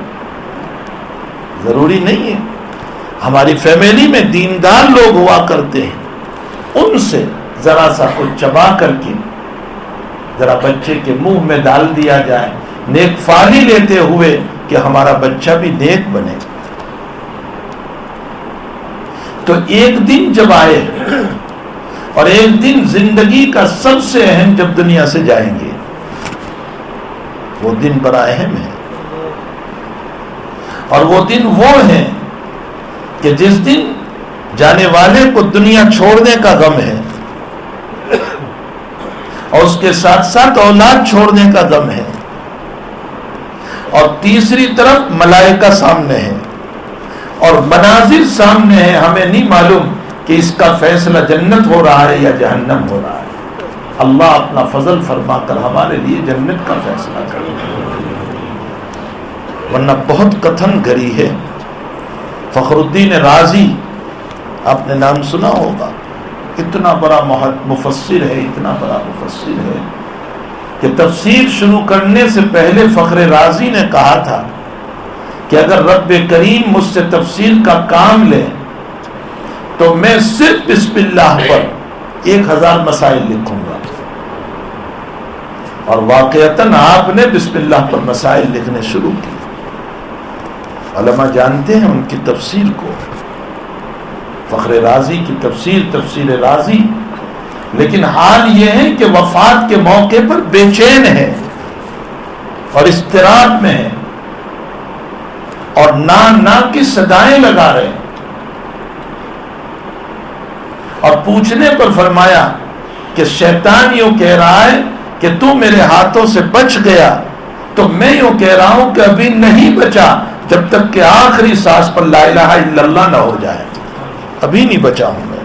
S1: ضروری نہیں ہے. ہماری فیملی میں دیندار لوگ ہوا کرتے ہیں، ان سے ذرا سا کچھ چبا کر کے ذرا بچے کے منہ میں ڈال دیا جائے، نیک فالی لیتے ہوئے کہ ہمارا بچہ بھی نیک بنے. تو ایک دن جب آئے، اور ایک دن زندگی کا سب سے اہم جب دنیا سے جائیں گے، وہ دن بڑا اہم ہے. اور وہ دن وہ ہے کہ جس دن جانے والے کو دنیا چھوڑنے کا غم ہے، اور اس کے ساتھ ساتھ اولاد چھوڑنے کا غم ہے، اور تیسری طرف ملائکہ سامنے ہے، اور مناظر سامنے ہے. ہمیں نہیں معلوم کہ اس کا فیصلہ جنت ہو رہا ہے یا جہنم ہو رہا ہے. اللہ اپنا فضل فرما کر ہمارے لیے جنت کا فیصلہ کرے، ورنہ بہت کتھن گری ہے. فخر الدین رازی، آپ نے نام سنا ہوگا، اتنا بڑا مفسر ہے، اتنا بڑا مفسر ہے کہ تفسیر شروع کرنے سے پہلے فخر رازی نے کہا تھا کہ اگر رب کریم مجھ سے تفسیر کا کام لے تو میں صرف بسم اللہ پر 1000 مسائل لکھوں گا. اور واقعتاً آپ نے بسم اللہ پر مسائل لکھنے شروع کی. علماء جانتے ہیں ان کی تفسیر کو، فخر رازی کی تفسیر، تفسیر رازی. لیکن حال یہ ہے کہ وفات کے موقع پر بے چین ہے اور اضطراب میں ہے، اور نا کی صدائیں لگا رہے ہیں. اور پوچھنے پر فرمایا کہ شیطان یوں کہہ رہا ہے کہ تو میرے ہاتھوں سے بچ گیا، تو میں یوں کہہ رہا ہوں کہ ابھی نہیں بچا جب تک کہ آخری سانس پر لا الہ الا اللہ نہ ہو جائے. ابھی نہیں بچا ہوں میں.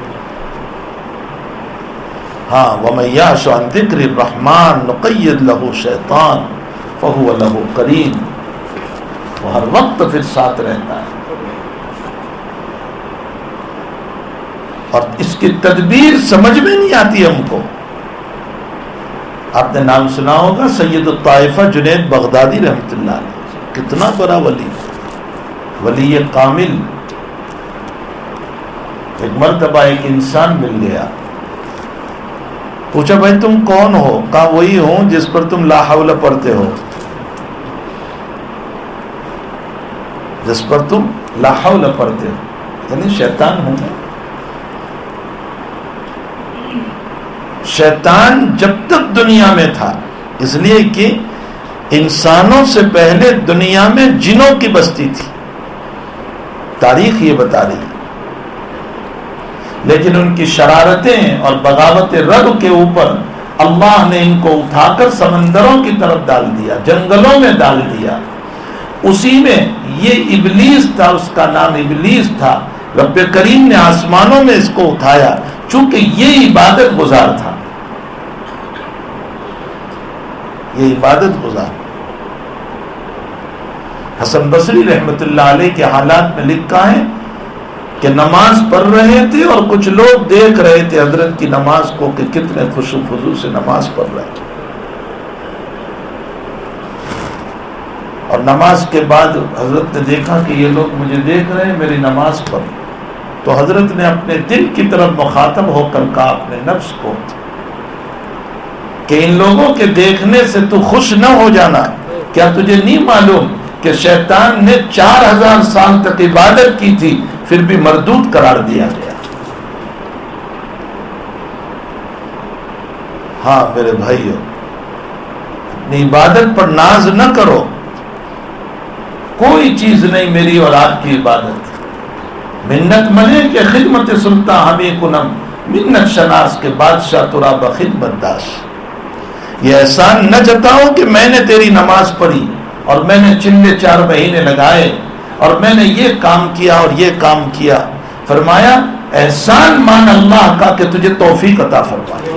S1: ہاں وَمَن يَعْشُ عَن ذِكْرِ الرَّحْمَٰنِ نُقَيِّضْ لَهُ شَيْطَانٌ فَهُوَ لَهُ قَرِينٌ. وہ ہر وقت پھر ساتھ رہتا ہے. اور اس کی تدبیر سمجھ میں نہیں آتی ہم کو. آپ نے نام سنا ہوگا سید الطائفہ جنید بغدادی رحمۃ اللہ علیہ، کتنا بڑا ولی، ولی کامل. ایک مرتبہ ایک انسان مل گیا، پوچھا بھائی تم کون ہو؟ کہا وہی ہوں جس پر تم لا حول پڑھتے ہو، جس پر تم لا حول پڑھتے ہو. یعنی شیطان ہوں. شیطان جب تک دنیا میں تھا، اس لیے کہ انسانوں سے پہلے دنیا میں جنوں کی بستی تھی، تاریخ یہ بتا رہی ہے. لیکن ان کی شرارتیں اور بغاوت رب کے اوپر اللہ نے ان کو اٹھا کر سمندروں کی طرف ڈال دیا، جنگلوں میں ڈال دیا. اسی میں یہ ابلیس تھا، اس کا نام ابلیس تھا. رب کریم نے آسمانوں میں اس کو اٹھایا چونکہ یہ عبادت گزار تھا، یہ عبادت گزار. حسن بصری رحمت اللہ علیہ کے حالات میں لکھا ہے کہ نماز پڑھ رہے تھے اور کچھ لوگ دیکھ رہے تھے حضرت کی نماز کو کہ کتنے خشوع خضوع سے نماز پڑھ رہے تھے. اور نماز کے بعد حضرت نے دیکھا کہ یہ لوگ مجھے دیکھ رہے ہیں میری نماز پر. تو حضرت نے اپنے دل کی طرف مخاطب ہو کر کہا اپنے نفس کو کہ ان لوگوں کے دیکھنے سے تو خوش نہ ہو جانا. کیا تجھے نہیں معلوم کہ شیطان نے 4000 سال تک عبادت کی تھی پھر بھی مردود قرار دیا گیا. ہاں میرے بھائیو، اپنی عبادت پر ناز نہ کرو. کوئی چیز نہیں میری اور آپ کی عبادت. منت منے کہ خدمت سلطان ہمیں کنم، منت شناس کے بادشاہ ترا بخدمت داش. یہ احسان نہ جتاؤ کہ میں نے تیری نماز پڑھی اور میں نے چلے 4 مہینے لگائے اور میں نے یہ کام کیا اور یہ کام کیا. فرمایا احسان مان اللہ کا کہ تجھے توفیق عطا فرمائے.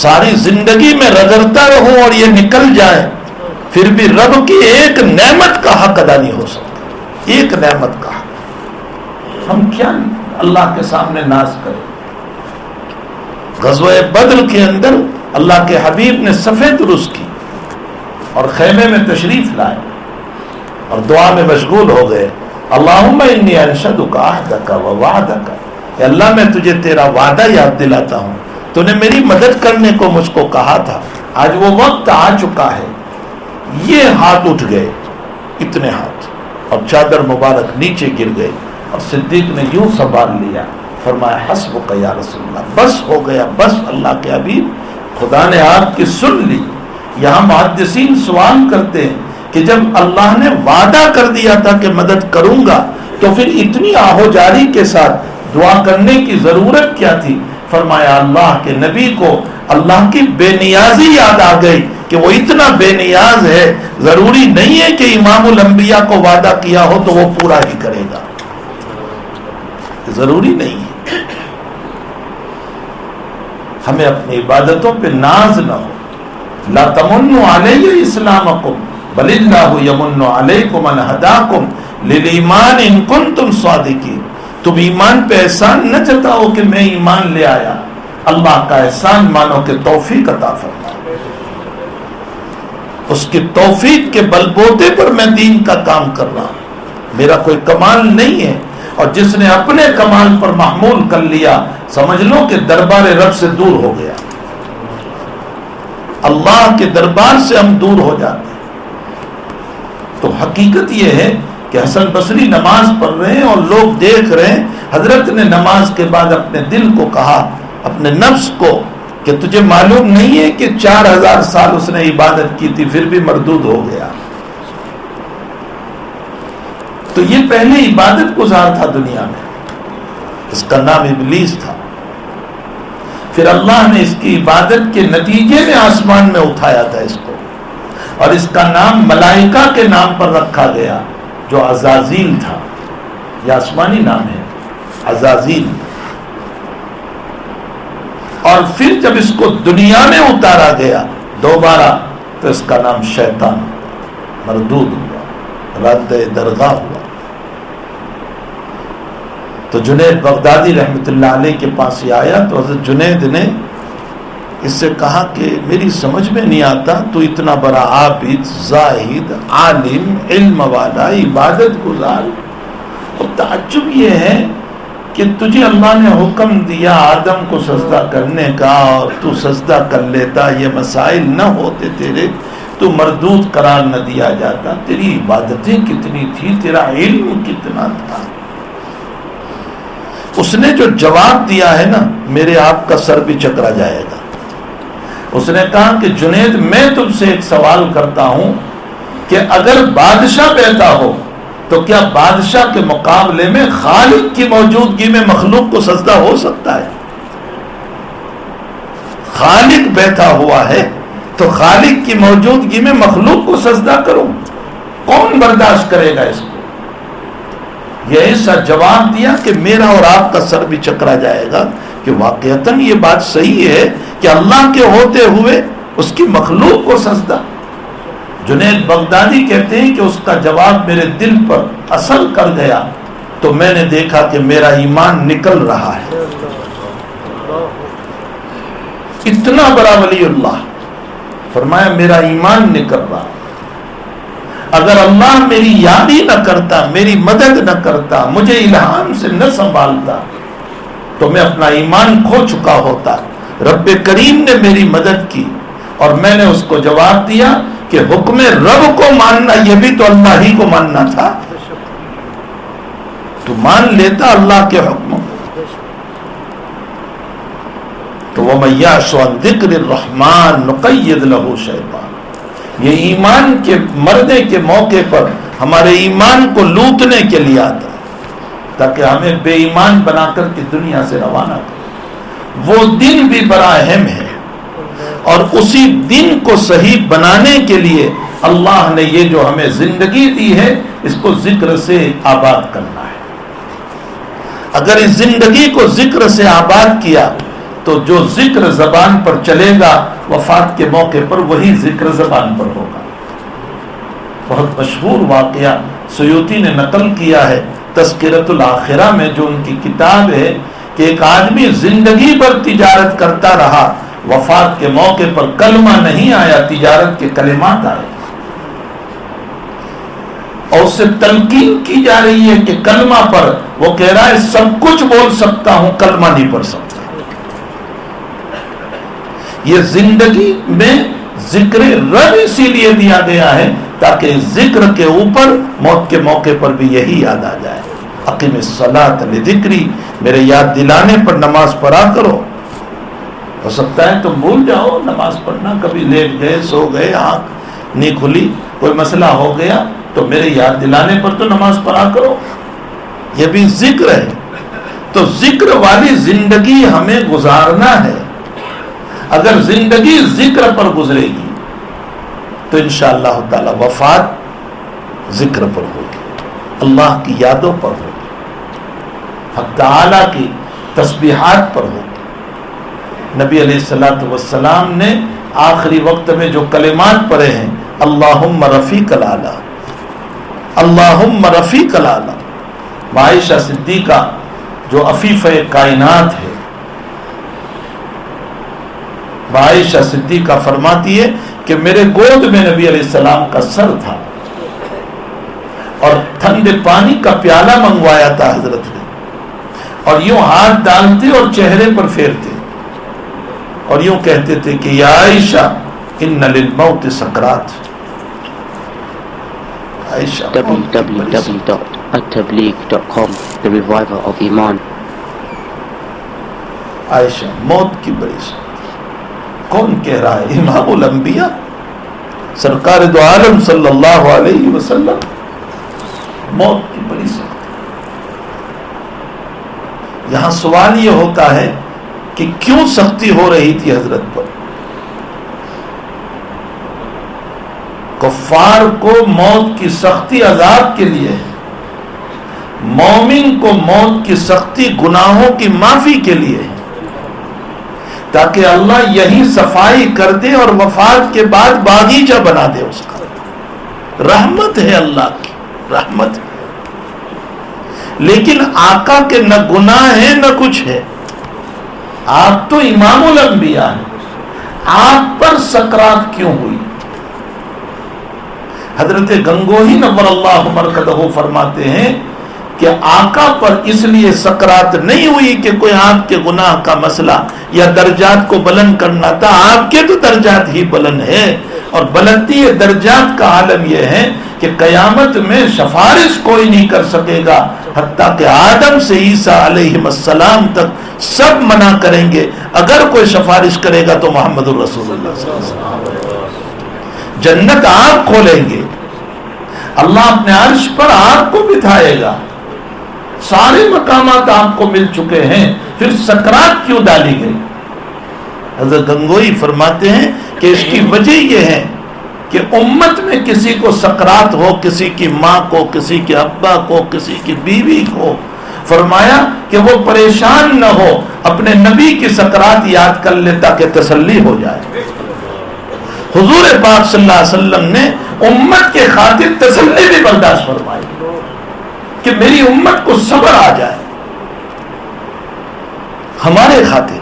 S1: ساری زندگی میں رگڑتا رہوں اور یہ نکل جائے پھر بھی رب کی ایک نعمت کا حق ادا نہیں ہو سکتا. ایک نعمت کا حق ہم کیا اللہ کے سامنے ناز کریں. غزوہ بدر کے اندر اللہ کے حبیب نے صفیں درست کی اور خیمے میں تشریف لائے اور دعا میں مشغول ہو گئے. اللہم انی انشدک عہدک و وعدک، کہ اللہ میں تجھے تیرا وعدہ یاد دلاتا ہوں، تو نے میری مدد کرنے کو مجھ کو کہا تھا. آج وہ وقت آ چکا ہے. یہ ہاتھ اٹھ گئے، اتنے ہاتھ، اور چادر مبارک نیچے گر گئی اور صدیق نے یوں سنبھال لیا. فرمایا حسبک یا رسول اللہ، بس ہو گیا، بس اللہ کے حبیب خدا نے آپ کی سن لی. یہاں محدثین سوال کرتے ہیں کہ جب اللہ نے وعدہ کر دیا تھا کہ مدد کروں گا تو پھر اتنی آہو جاری کے ساتھ دعا کرنے کی ضرورت کیا تھی؟ فرمایا اللہ کے نبی کو اللہ کی بے نیازی یاد آ گئی کہ وہ اتنا بے نیاز ہے، ضروری نہیں ہے کہ امام الانبیاء کو وعدہ کیا ہو تو وہ پورا ہی کرے گا، ضروری نہیں ہے. ہمیں اپنی عبادتوں پہ ناز نہ ہو. لا تمنوا علی اسلامکم بل اللہ یمن علیکم ان ہداکم للایمان ان کنتم صادقین. تم ایمان پہ احسان نہ جتاؤ کہ میں ایمان لے آیا، اللہ کا احسان مانو کہ توفیق عطا فرمائے. اس کی توفیق کے بلبوتے پر میں دین کا کام کر رہا ہوں، میرا کوئی کمال نہیں ہے. اور جس نے اپنے کمال پر محمول کر لیا سمجھ لو کہ دربار رب سے دور ہو گیا. اللہ کے دربار سے ہم دور ہو جاتے ہیں. تو حقیقت یہ ہے کہ حسن بصری نماز پڑھ رہے ہیں اور لوگ دیکھ رہے ہیں. حضرت نے نماز کے بعد اپنے دل کو کہا، اپنے نفس کو، کہ تجھے معلوم نہیں ہے کہ 4000 سال اس نے عبادت کی تھی پھر بھی مردود ہو گیا. تو یہ پہلے عبادت گزار تھا دنیا میں، اس کا نام ابلیس تھا. پھر اللہ نے اس کی عبادت کے نتیجے میں آسمان میں اٹھایا تھا اس کو، اور اس کا نام ملائکہ کے نام پر رکھا گیا جو عزازیل تھا. یہ آسمانی نام ہے عزازیل. اور پھر جب اس کو دنیا میں اتارا گیا دوبارہ تو اس کا نام شیطان، مردود ہوا، رد درگاہ ہوا. تو جنید بغدادی رحمت اللہ علیہ کے پاس یہ آیا تو حضرت جنید نے اس سے کہا کہ میری سمجھ میں نہیں آتا، تو اتنا بڑا عابد، زاہد، عالم، علم والا، عبادت گزار، اور تعجب یہ ہے کہ تجھے اللہ نے حکم دیا آدم کو سجدہ کرنے کا اور تو سجدہ کر لیتا، یہ مسائل نہ ہوتے تیرے تو مردود قرار نہ دیا جاتا. تیری عبادتیں کتنی تھی، تیرا علم کتنا تھا. اس نے جو جواب دیا ہے نا، میرے آپ کا سر بھی چکرا جائے گا. اس نے کہا کہ جنید میں تجھ سے ایک سوال کرتا ہوں کہ اگر بادشاہ بیٹھا ہو تو کیا بادشاہ کے مقابلے میں خالق کی موجودگی میں مخلوق کو سجدہ ہو سکتا ہے؟ خالق بیٹھا ہوا ہے تو خالق کی موجودگی میں مخلوق کو سجدہ کرو، کون برداشت کرے گا اس کو؟ یہ ایسا جواب دیا کہ میرا اور آپ کا سر بھی چکرا جائے گا کہ واقعتاً یہ بات صحیح ہے کہ اللہ کے ہوتے ہوئے اس کی مخلوق کو سجدہ. جنید بغدادی کہتے ہیں کہ اس کا جواب میرے دل پر اثر کر گیا تو میں نے دیکھا کہ میرا ایمان نکل رہا ہے. اتنا بڑا ولی اللہ فرمایا میرا ایمان نکل رہا. اگر اللہ میری یاد ہی نہ کرتا, میری مدد نہ کرتا, مجھے الہام سے نہ سنبھالتا تو میں اپنا ایمان کھو چکا ہوتا. رب کریم نے میری مدد کی اور میں نے اس کو جواب دیا کہ حکم رب کو ماننا یہ بھی تو اللہ ہی کو ماننا تھا. تو مان لیتا اللہ کے حکم کو. تو وَمَن يَعْشُ عَن ذِكْرِ الرَّحْمَٰنِ نُقَيِّضْ لَهُ شَيْطَانًا. یہ ایمان کے مرنے کے موقع پر ہمارے ایمان کو لوٹنے کے لیے آتا ہے تاکہ ہمیں بے ایمان بنا کر کے دنیا سے روانہ کرے. وہ دن بھی بڑا اہم ہے اور اسی دن کو صحیح بنانے کے لیے اللہ نے یہ جو ہمیں زندگی دی ہے اس کو ذکر سے آباد کرنا ہے. اگر اس زندگی کو ذکر سے آباد کیا تو جو ذکر زبان پر چلے گا وفات کے موقع پر وہی ذکر زبان پر ہوگا. بہت مشہور واقعہ سیوطی نے نقل کیا ہے تذکرۃ الآخرہ میں, جو ان کی کتاب ہے, کہ ایک آدمی زندگی بھر تجارت کرتا رہا, وفات کے موقع پر کلمہ نہیں آیا, تجارت کے کلمات آئے اور اس سے تلقین کی جا رہی ہے کہ کلمہ پر. وہ کہہ رہا ہے سب کچھ بول سکتا ہوں, کلمہ نہیں پڑھ سکتا. یہ زندگی میں ذکر رب اسی لیے دیا گیا ہے تاکہ ذکر کے اوپر موت کے موقع پر بھی یہی یاد آ جائے. اقیم الصلاۃ لذکری, میرے یاد دلانے پر نماز پڑھا کرو. ہو سکتا ہے تم بھول جاؤ نماز پڑھنا, کبھی لیٹ گئے, سو گئے, آنکھ نہیں کھلی, کوئی مسئلہ ہو گیا, تو میرے یاد دلانے پر تو نماز پڑھا کرو. یہ بھی ذکر ہے. تو ذکر والی زندگی ہمیں گزارنا ہے. اگر زندگی ذکر پر گزرے گی تو انشاءاللہ تعالی وفات ذکر پر ہوگی, اللہ کی یادوں پر ہوگی, حق تعالی کی تسبیحات پر ہوگی. نبی علیہ الصلوۃ والسلام نے آخری وقت میں جو کلمات پڑھے ہیں, اللہم رفیق الاعلی, اللہم رفیق الاعلی. عائشہ صدیقہ جو عفیفہ کائنات ہے, عائشہ صدیقہ فرماتی ہے کہ میرے گود میں نبی علیہ السلام کا سر تھا اور ٹھنڈے پانی کا پیالہ منگوایا تھا حضرت نے, اور یوں ہاتھ ڈالتے اور چہرے پر پھیرتے اور یوں کہتے تھے کہ یا عائشہ ان للموت سکرات. عائشہ
S2: www.attableek.com, the reviver of Iman.
S1: عائشہ موت کی بڑی سخت. کون کہہ رہا ہے؟ امام الانبیاء سرکار دو عالم صلی اللہ علیہ وسلم. موت کی بڑی سخت. یہاں سوال یہ ہوتا ہے کہ کیوں سختی ہو رہی تھی حضرت پر؟ کفار کو موت کی سختی عذاب کے لیے ہے, مومن کو موت کی سختی گناہوں کی معافی کے لیے ہے, تاکہ اللہ یہی صفائی کر دے اور وفات کے بعد باغیچہ بنا دے اس کا. رحمت ہے اللہ کی, رحمت. لیکن آقا کے نہ گناہ ہے نہ کچھ ہے. آپ تو امام الانبیاء ہیں, آپ پر سکرات کیوں ہوئی؟ حضرت گنگوہی نور اللہ مرکزہ فرماتے ہیں کہ آقا پر اس لیے سکرات نہیں ہوئی کہ کوئی آپ کے گناہ کا مسئلہ یا درجات کو بلند کرنا تھا. آپ کے تو درجات ہی بلند ہے, اور بلندی درجات کا عالم یہ ہے کہ قیامت میں سفارش کوئی نہیں کر سکے گا, حتیٰ کہ آدم سے عیسیٰ علیہ السلام تک سب منع کریں گے. اگر کوئی سفارش کرے گا تو محمد الرسول اللہ صلی اللہ علیہ وسلم. جنت آپ کھولیں گے, اللہ اپنے عرش پر آپ کو بٹھائے گا, سارے مقامات آپ کو مل چکے ہیں, پھر سکرات کیوں ڈالی گئی؟ حضرت گنگوئی فرماتے ہیں کہ اس کی وجہ یہ ہے کہ امت میں کسی کو سکرات ہو, کسی کی ماں کو, کسی کے ابا کو, کسی کی بیوی کو, فرمایا کہ وہ پریشان نہ ہو, اپنے نبی کی سکرات یاد کر لے تاکہ تسلی ہو جائے. حضور پاک صلی اللہ علیہ وسلم نے امت کے خاطر تسلی بھی برداشت فرمائی کہ میری امت کو صبر آ جائے ہمارے خاطر،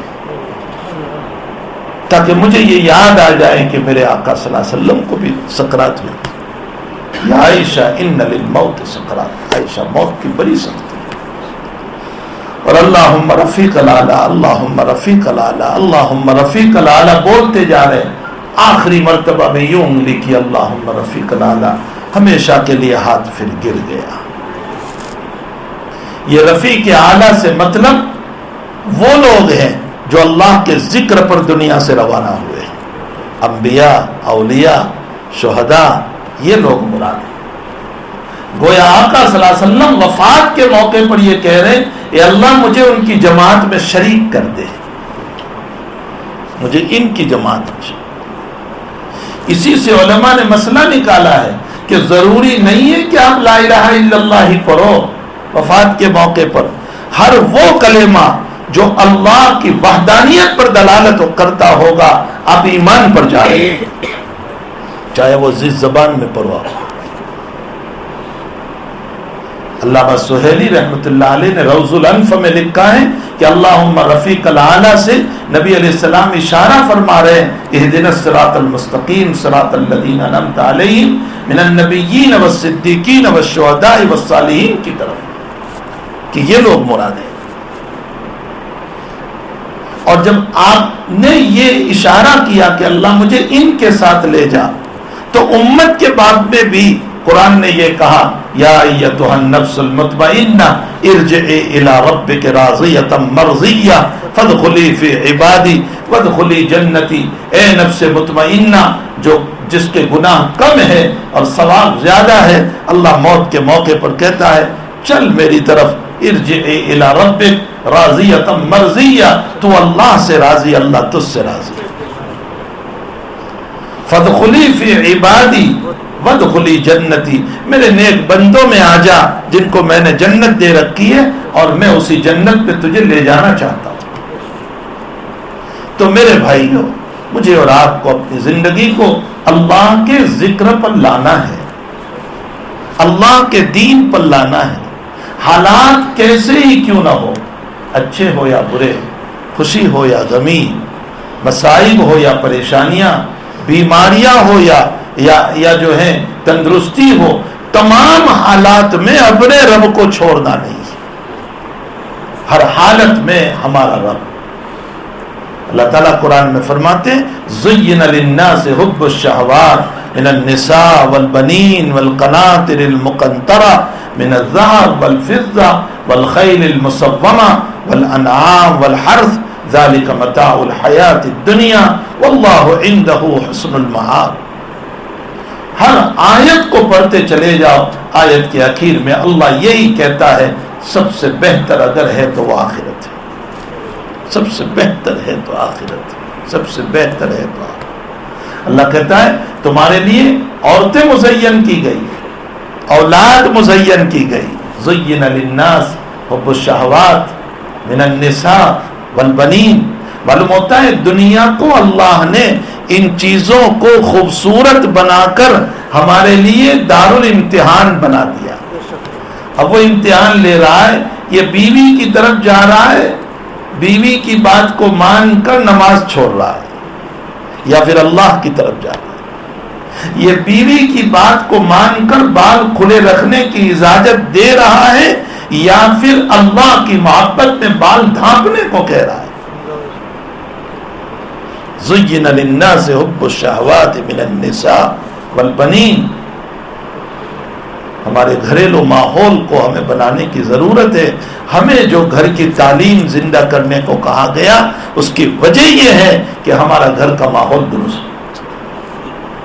S1: تاکہ مجھے یہ یاد آ جائے کہ میرے آقا صلی اللہ علیہ وسلم کو بھی سکرات ہوئی. یا عائشہ ان للموت سکرات، عائشہ موت کی بڑی سختی. اور اللہم رفیق الاعلی، اللہم رفیق الاعلی، اللہم رفیق الاعلی بولتے جا رہے ہیں. آخری مرتبہ میں یوں انگلی کی اللہم رفیق الاعلی، ہمیشہ کے لیے ہاتھ پھر گر گیا. یہ رفیق اعلیٰ سے مطلب وہ لوگ ہیں جو اللہ کے ذکر پر دنیا سے روانہ ہوئے ہیں. انبیاء، اولیاء، شہداء، یہ لوگ مراد ہیں. گویا آقا صلی اللہ علیہ وسلم وفات کے موقع پر یہ کہہ رہے ہیں اے اللہ مجھے ان کی جماعت میں شریک کر دے، مجھے ان کی جماعت میں شریک. اسی سے علماء نے مسئلہ نکالا ہے کہ ضروری نہیں ہے کہ آپ لا الہ الا اللہ ہی پڑھو وفات کے موقع پر. ہر وہ کلمہ جو اللہ کی وحدانیت پر دلالت کرتا ہوگا آپ ایمان پر جا رہے ہیں، چاہے وہ جس زبان میں پڑھو. علامہ سہیلی رحمۃ اللہ علیہ نے روض الانف میں لکھا ہے کہ اللہم رفیق الاعلی سے نبی علیہ السلام اشارہ فرما رہے ہیں اہدنا الصراط المستقیم صراط الذین انعمت علیہم من النبیین والصدیقین والشہداء والصالحین کی طرف، کہ یہ لوگ مراد ہیں. اور جب آپ نے یہ اشارہ کیا کہ اللہ مجھے ان کے ساتھ لے جا، تو امت کے باب میں بھی قرآن نے یہ کہا یا ایتھا النفس المطمئنہ ارجعی الی ربک راضیۃ مرضیہ فادخلی فی عبادی وادخلی جنتی. اے نفس مطمئنہ جس کے گناہ کم ہے اور ثواب زیادہ ہے، اللہ موت کے موقع پر کہتا ہے چل میری طرف، ارجعی الی ربک راضیۃ مرضیہ، تو اللہ سے راضی، اللہ تجھ سے راضی. فادخلی فی عبادی وادخلی جنتی، میرے نیک بندوں میں آ جا جن کو میں نے جنت دے رکھی ہے اور میں اسی جنت پہ تجھے لے جانا چاہتا ہوں. تو میرے بھائیو، مجھے اور آپ کو اپنی زندگی کو اللہ کے ذکر پر لانا ہے، اللہ کے دین پر لانا ہے. حالات کیسے ہی کیوں نہ ہو، اچھے ہو یا برے، خوشی ہو یا غمی، مصائب ہو یا پریشانیاں، بیماریاں ہو یا جو ہے تندرستی ہو، تمام حالات میں اپنے رب کو چھوڑنا نہیں. ہر حالت میں ہمارا رب. اللہ تعالیٰ قرآن میں فرماتے ہیں زین للناس حب الشہوات من النساء والبنین والقناطر المقنطرہ من الذهب والفضة والخيل المصومة والأنعام والحرث ذلك متاع الحیات الدنیا واللہ عنده حسن المآب. ہر آیت کو پڑھتے چلے جاؤ، آیت کے اخیر میں اللہ یہی کہتا ہے سب سے بہتر اگر ہے تو وہ آخرت ہے، سب سے بہتر ہے تو آخرت ہے، سب سے بہتر ہے تو آخرت. اللہ کہتا ہے تمہارے لیے عورتیں مزین کی گئی، اولاد مزین کی گئی. زین للناس حب الشہوات من النساء والبنین. معلوم ہوتا ہے دنیا کو اللہ نے ان چیزوں کو خوبصورت بنا کر ہمارے لیے دارالامتحان بنا دیا. اب وہ امتحان لے رہا ہے، یہ بیوی کی طرف جا رہا ہے، بیوی کی بات کو مان کر نماز چھوڑ رہا ہے، یا پھر اللہ کی طرف جا رہا ہے. یہ بیوی کی بات کو مان کر بال کھلے رکھنے کی اجازت دے رہا ہے، یا پھر اللہ کی محبت میں بال ڈھانپنے کو کہہ رہا ہے. زین للناس حب الشہوات من النساء والبنین. ہمارے گھریلو ماحول کو ہمیں بنانے کی ضرورت ہے. ہمیں جو گھر کی تعلیم زندہ کرنے کو کہا گیا اس کی وجہ یہ ہے کہ ہمارا گھر کا ماحول درست.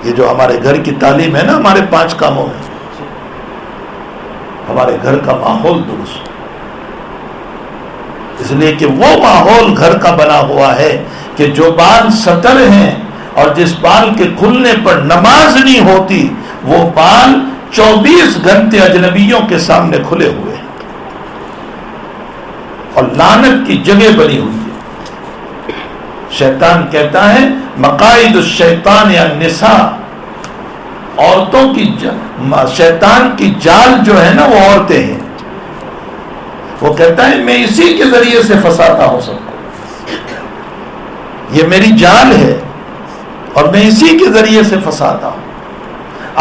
S1: یہ جو ہمارے گھر کی تعلیم ہے نا، ہمارے 5 کاموں میں ہمارے گھر کا ماحول درست، اس لیے کہ وہ ماحول گھر کا بنا ہوا ہے کہ جو بال سطر ہیں اور جس بال کے کھلنے پر نماز نہیں ہوتی، وہ بال 24 گھنٹے اجنبیوں کے سامنے کھلے ہوئے ہیں اور لعنت کی جگہ بنی ہوئی ہے. شیطان کہتا ہے مقاعد الشیطان النساء، عورتوں کی شیطان کی جال جو ہے نا وہ عورتیں ہیں. وہ کہتا ہے میں اسی کے ذریعے سے پھنساتا ہوں سب کو، یہ میری جال ہے اور میں اسی کے ذریعے سے پھنساتا ہوں.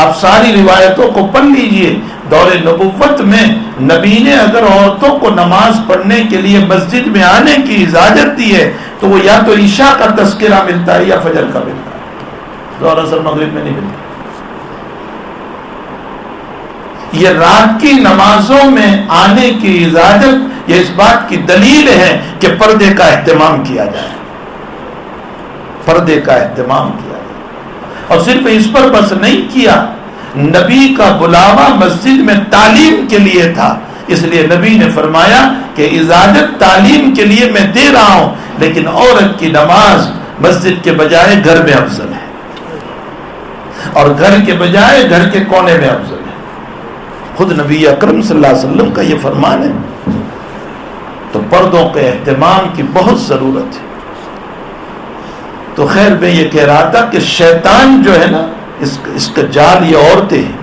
S1: آپ ساری روایتوں کو پڑھ لیجئے. دور نبوت میں نبی نے اگر عورتوں کو نماز پڑھنے کے لیے مسجد میں آنے کی اجازت دی ہے تو وہ یا تو عشاء کا تذکرہ ملتا ہے یا فجر کا ملتا ہے، ظہر اثر مغرب میں نہیں ملتا. یہ رات کی نمازوں میں آنے کی اجازت یہ اس بات کی دلیل ہے کہ پردے کا اہتمام کیا جائے، پردے کا اہتمام کیا جائے. اور صرف اس پر بس نہیں کیا، نبی کا بلاوا مسجد میں تعلیم کے لیے تھا، اس لیے نبی نے فرمایا کہ اجازت تعلیم کے لیے میں دے رہا ہوں، لیکن عورت کی نماز مسجد کے بجائے گھر میں افضل ہے، اور گھر کے بجائے گھر کے کونے میں افضل ہے. خود نبی اکرم صلی اللہ علیہ وسلم کا یہ فرمان ہے. تو پردوں کے اہتمام کی بہت ضرورت ہے. تو خیر میں یہ کہہ رہا تھا کہ شیطان جو ہے نا اس کا جال یہ عورتیں ہیں،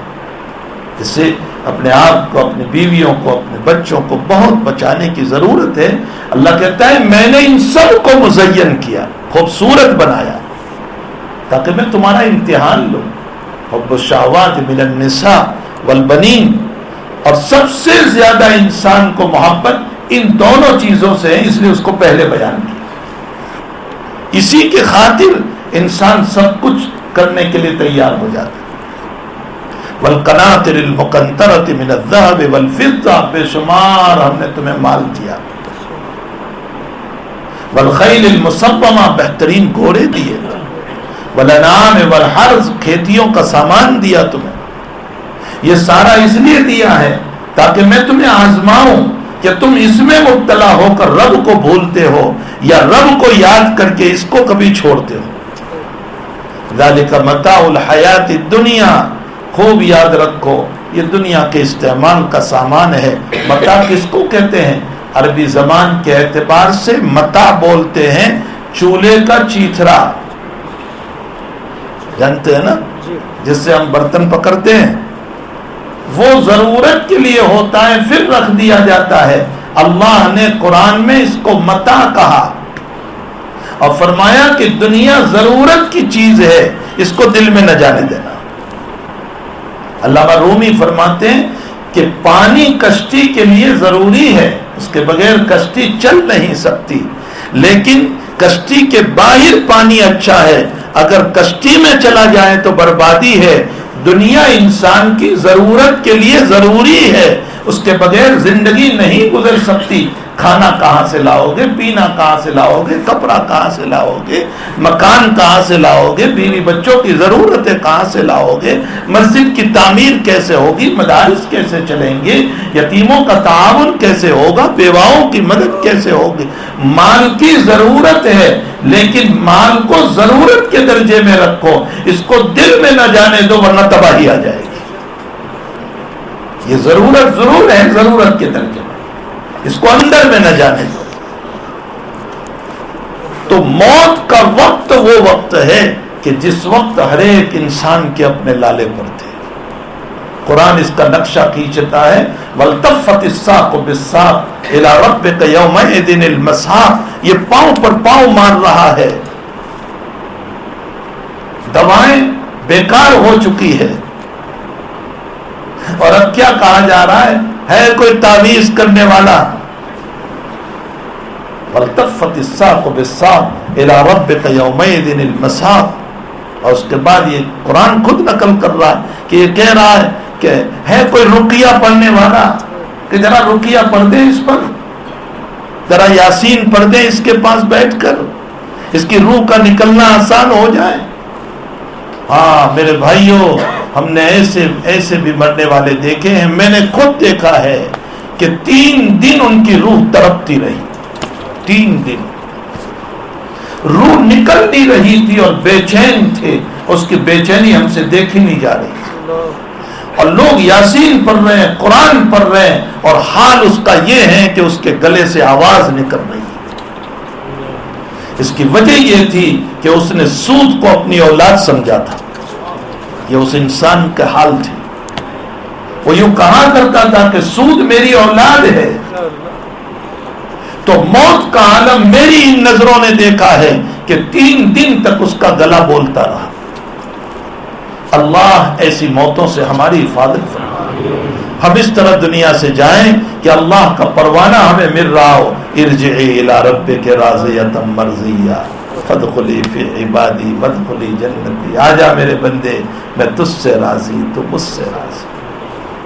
S1: اس سے اپنے آپ کو، اپنی بیویوں کو، اپنے بچوں کو بہت بچانے کی ضرورت ہے. اللہ کہتا ہے میں نے ان سب کو مزین کیا، خوبصورت بنایا تاکہ میں تمہارا امتحان لوں. حب الشہوات من النساء والبنین، اور سب سے زیادہ انسان کو محبت ان دونوں چیزوں سے ہے، اس لیے اس کو پہلے بیان کیا. اسی کے خاطر انسان سب کچھ کرنے کے لیے تیار ہو جاتا ہے. والقناطر المقنطرة من الذهب والفضة، بے شمار ہم نے تمہیں مال دیا. والخیل المصومة، بہترین گھوڑے دیے. والانعام والحرث، کھیتیوں کا سامان دیا تمہیں. یہ سارا اس لیے دیا ہے تاکہ میں تمہیں آزماؤں کہ تم اس میں مبتلا ہو کر رب کو بھولتے ہو یا رب کو یاد کر کے اس کو کبھی چھوڑتے ہو. ذالک متاع الحیات الدنیا، خوب یاد رکھو یہ دنیا کے استعمال کا سامان ہے. متاع کس کو کہتے ہیں؟ عربی زبان کے اعتبار سے متاع بولتے ہیں چولہے کا چیتھرا، جانتے ہیں نا، جس سے ہم برتن پکڑتے ہیں. وہ ضرورت کے لیے ہوتا ہے پھر رکھ دیا جاتا ہے. اللہ نے قرآن میں اس کو متاع کہا اور فرمایا کہ دنیا ضرورت کی چیز ہے، اس کو دل میں نہ جانے دینا. علامہ رومی فرماتے ہیں کہ پانی کشتی کے لیے ضروری ہے، اس کے بغیر کشتی چل نہیں سکتی، لیکن کشتی کے باہر پانی اچھا ہے، اگر کشتی میں چلا جائے تو بربادی ہے. دنیا انسان کی ضرورت کے لیے ضروری ہے، اس کے بغیر زندگی نہیں گزر سکتی. کھانا کہاں سے لاؤ گے، پینا کہاں سے لاؤ گے، کپڑا کہاں سے لاؤ گے، مکان کہاں سے لاؤ گے، بیوی بچوں کی ضرورتیں کہاں سے لاؤ گے، مسجد کی تعمیر کیسے ہوگی، مدارس کیسے چلیں گے، یتیموں کا تعاون کیسے ہوگا، بیواؤں کی مدد کیسے ہوگی. مال کی ضرورت ہے لیکن مال کو ضرورت کے درجے میں رکھو، اس کو دل میں نہ جانے دو ورنہ تباہی آ جائے گی. یہ ضرورت ضرور ہے، ضرورت کے درجے میں، اس کو اندر میں نہ جانے دو. تو موت کا وقت وہ وقت ہے کہ جس وقت ہر ایک انسان کے اپنے لالے پر تھے. قرآن اس کا نقشہ کھینچتا ہے وَالْتَفَّتِ السَّاقُ بِالسَّاقِ إِلَىٰ رَبِّكَ يَوْمَئِذٍ الْمَسَاقُ. یہ پاؤں پر پاؤں مار رہا ہے، دوائیں بیکار ہو چکی ہے، اور اب کیا کہا جا رہا ہے کوئی تعویذ کرنے والا. وَالْتَفَّتِ السَّاقُ بِالسَّاقِ إِلَىٰ رَبِّكَ يَوْمَئِذٍ الْمَسَاقُ. اور اس کے بعد یہ قرآن خود نقل کر رہا ہے کہ یہ کہہ رہا ہے کہ ہے کوئی رقیہ پڑھنے والا کہ ذرا رقیہ پڑھ دیں اس پر، ذرا یاسین پڑھ دیں اس کے پاس بیٹھ کر، اس کی روح کا نکلنا آسان ہو جائے. ہاں میرے بھائیوں، ہم نے ایسے بھی مرنے والے دیکھے ہیں. میں نے خود دیکھا ہے کہ 3 دن ان کی روح تڑپتی رہی، 3 دن روح نکل نہیں رہی تھی اور بے چین تھے. اس کی بے چینی ہم سے دیکھی نہیں جا رہی تھی. اور لوگ یاسین پڑھ رہے ہیں، قرآن پڑھ رہے ہیں، اور حال اس کا یہ ہے کہ اس کے گلے سے آواز نکل رہی ہے. اس کی وجہ یہ تھی کہ اس نے سود کو اپنی اولاد سمجھا تھا. یہ اس انسان کا حال تھی. وہ یوں کہا کرتا تھا کہ سود میری اولاد ہے تو موت کا عالم میری ان نظروں نے دیکھا ہے کہ 3 دن تک اس کا گلا بولتا رہا. اللہ ایسی موتوں سے ہماری حفاظت فرمائے. ہم اس طرح دنیا سے جائیں کہ اللہ کا پروانہ ہمیں مل رہا ہو. ارجعی الی ربک راضیۃ مرضیہ فادخلی فی عبادی وادخلی جنتی. آجا میرے بندے میں تجھ سے راضی تو مجھ سے راضی.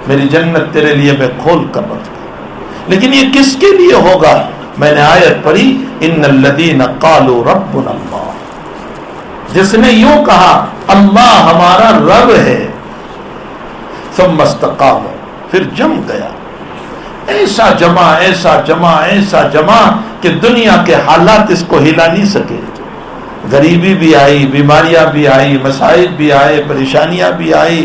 S1: میری جنت تیرے لیے میں کھول کر رکھتا. لیکن یہ کس کے لیے ہوگا؟ میں نے آیت پڑھی ان الذین قالوا ربنا اللہ. جس نے یوں کہا اللہ ہمارا رب ہے ثم استقاموا پھر جم گیا. ایسا جمع کہ دنیا کے حالات اس کو ہلا نہیں سکے. غریبی بھی آئی, بیماریاں بھی آئی, مسائل بھی آئے, پریشانیاں بھی آئی,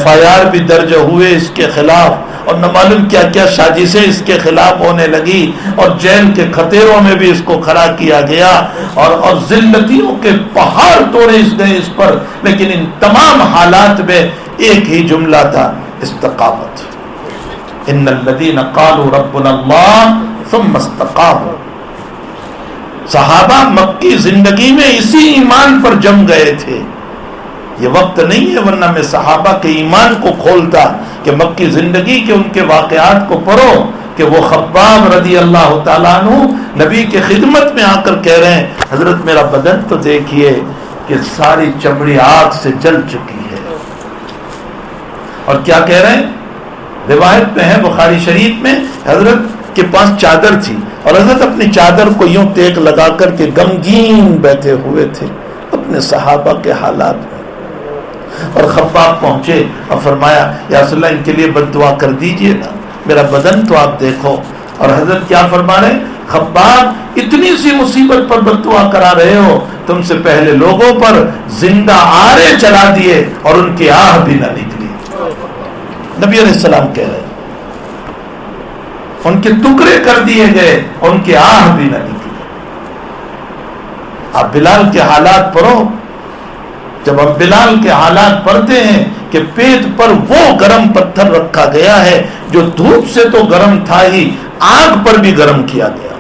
S1: FIR بھی درج ہوئے اس کے خلاف, اور نہ معلوم کیا کیا سازشیں اس کے خلاف ہونے لگی, اور جیل کے خطیروں میں بھی اس کو کھڑا کیا گیا, اور ذلتیوں کے پہاڑ توڑے گئے اس پر. لیکن ان تمام حالات میں ایک ہی جملہ تھا, استقامت. ان الذین قالوا ربنا اللہ ثم استقاموا. صحابہ مکی زندگی میں اسی ایمان پر جم گئے تھے. یہ وقت نہیں ہے ورنہ میں صحابہ کے ایمان کو کھولتا کہ مکی زندگی کے ان کے واقعات کو پڑھو کہ وہ خباب رضی اللہ تعالیٰ عنہ نبی کے خدمت میں آ کر کہہ رہے ہیں حضرت میرا بدن تو دیکھیے کہ ساری چمڑی آگ سے جل چکی ہے. اور کیا کہہ رہے ہیں؟ روایت میں ہے بخاری شریف میں حضرت کے پاس چادر تھی اور حضرت اپنی چادر کو یوں ٹیک لگا کر کے غمگین بیٹھے ہوئے تھے اپنے صحابہ کے حالات میں. اور خباب پہنچے اور فرمایا یا رسول اللہ ان کے لیے بد دعا کر دیجئے نا, میرا بدن تو آپ دیکھو. اور حضرت کیا فرما رہے ہیں, خباب اتنی سی مصیبت پر بد دعا کرا رہے ہو, تم سے پہلے لوگوں پر زندہ آرے چلا دیے اور ان کی آہ بھی نہ نکلی. نبی علیہ السلام کہہ رہے ہیں ان کے ٹکڑے کر دیے گئے اور ان کی آہ بھی نہ نکلی. آپ بلال کے حالات پڑھو. جب ہم بلال کے حالات پڑھتے ہیں کہ پیٹ پر وہ گرم پتھر رکھا گیا ہے جو دھوپ سے تو گرم تھا ہی, آگ پر بھی گرم کیا گیا,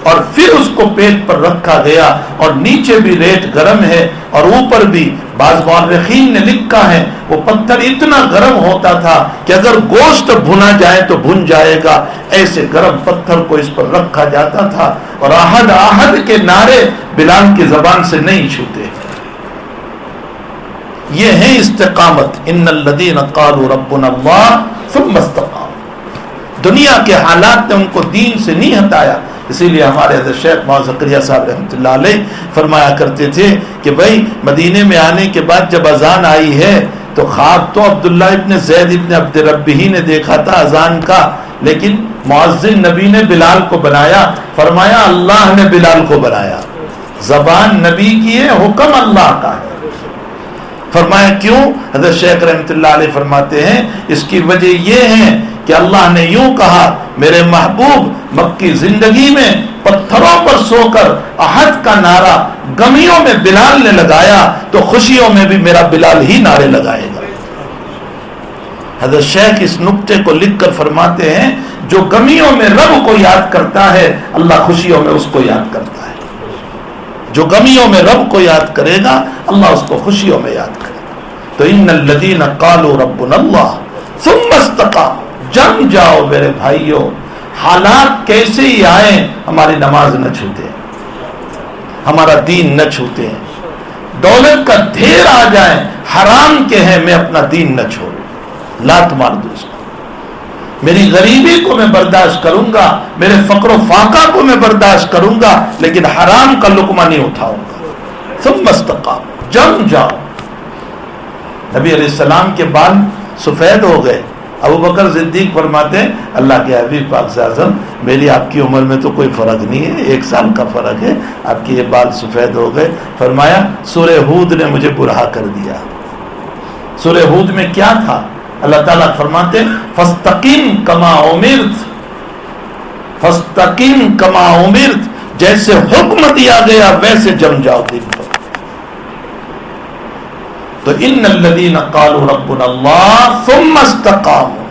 S1: اور پھر اس کو پیٹ پر رکھا گیا اور نیچے بھی ریت گرم ہے اور اوپر بھی. بعض مورخین نے لکھا ہے وہ پتھر اتنا گرم ہوتا تھا کہ اگر گوشت بھنا جائے تو بھن جائے گا, ایسے گرم پتھر کو اس پر رکھا جاتا تھا. اور احد احد کے نعرے بلال کی زبان سے نہیں چھوٹے. یہ ہے استقامت. ان الذین قالوا ربنا اللہ ثم استقاموا. دنیا کے حالات نے ان کو دین سے نہیں ہٹایا. اسی لیے ہمارے حضرت شیخ مولانا زکریا صاحب رحمۃ اللہ علیہ فرمایا کرتے تھے کہ بھائی مدینے میں آنے کے بعد جب اذان آئی ہے تو خواب تو عبداللہ ابن زید ابن عبد ربہ نے دیکھا تھا اذان کا, لیکن مؤذن نبی نے بلال کو بنایا. فرمایا اللہ نے بلال کو بنایا, زبان نبی کی ہے, حکم اللہ کا ہے. فرمایا کیوں؟ حضرت شیخ رحمۃ اللہ علیہ فرماتے ہیں اس کی وجہ یہ ہے کہ اللہ نے یوں کہا میرے محبوب مکی زندگی میں پتھروں پر سو کر احد کا نعرہ غمیوں میں بلال نے لگایا تو خوشیوں میں بھی میرا بلال ہی نعرے لگائے گا. حضرت شیخ اس نقطے کو لکھ کر فرماتے ہیں جو غمیوں میں رب کو یاد کرتا ہے اللہ خوشیوں میں اس کو یاد کرتا ہے. جو غمیوں میں رب کو یاد کرے گا اللہ اس کو خوشیوں میں یاد کرے گا. تو ان الذین قالوا ربنا اللہ ثم استقاموا. جم جاؤ میرے بھائیوں, حالات کیسے ہی آئیں ہماری نماز نہ چھوٹے, ہمارا دین نہ چھوٹے, دولت کا ڈھیر آ جائے حرام کے ہیں میں اپنا دین نہ چھوڑوں, لات مار دوں اس کو. میری غریبی کو میں برداشت کروں گا, میرے فقر و فاقہ کو میں برداشت کروں گا, لیکن حرام کا لقمہ نہیں اٹھاؤں گا. ثم استقاموا. جم جاؤ. نبی علیہ السلام کے بال سفید ہو گئے. ابو بکر صدیق فرماتے ہیں اللہ کے حبیب پاک صلی اللہ علیہ وسلم میری آپ کی عمر میں تو کوئی فرق نہیں ہے, 1 سال کا فرق ہے, آپ کے یہ بال سفید ہو گئے. فرمایا سورہ ہود نے مجھے برہا کر دیا. سورہ ہود میں کیا تھا؟ اللہ تعالیٰ فرماتے ہیں فاستقم کما امرت, فاستقم کما امرت, جیسے حکم دیا گیا ویسے جم جاؤ دین پر. تو ان الذین قالوا ربنا اللہ ثم استقاموا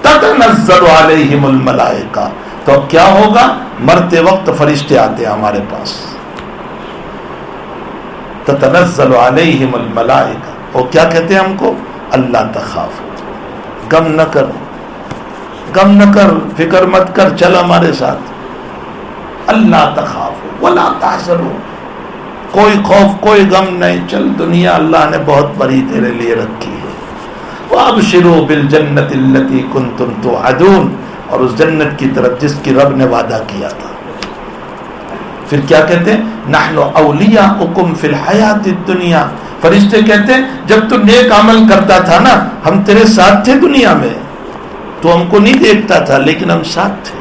S1: تتنزل علیہم الملائکہ. تو اب کیا ہوگا؟ مرتے وقت فرشتے آتے ہیں ہمارے پاس. تتنزل علیہم الملائکہ. وہ کیا کہتے ہیں ہم کو؟ اللہ تخافوا، غم نہ کر، غم نہ کر، فکر مت کر، چل ہمارے ساتھ. اللہ تخافوا ولا تحزنوا، کوئی خوف کوئی غم نہیں، چل دنیا اللہ نے بہت بڑی تیرے لیے رکھی ہے. وابشروا بالجنۃ التي كنتم توعدون، اور اس جنت کی طرف جس کی رب نے وعدہ کیا تھا. پھر کیا کہتے ہیں؟ نحن اولیاؤکم فی الحیات الدنیا. فرشتے کہتے ہیں جب تو نیک عمل کرتا تھا نا ہم تیرے ساتھ تھے دنیا میں، تو ہم کو نہیں دیکھتا تھا لیکن ہم ساتھ تھے.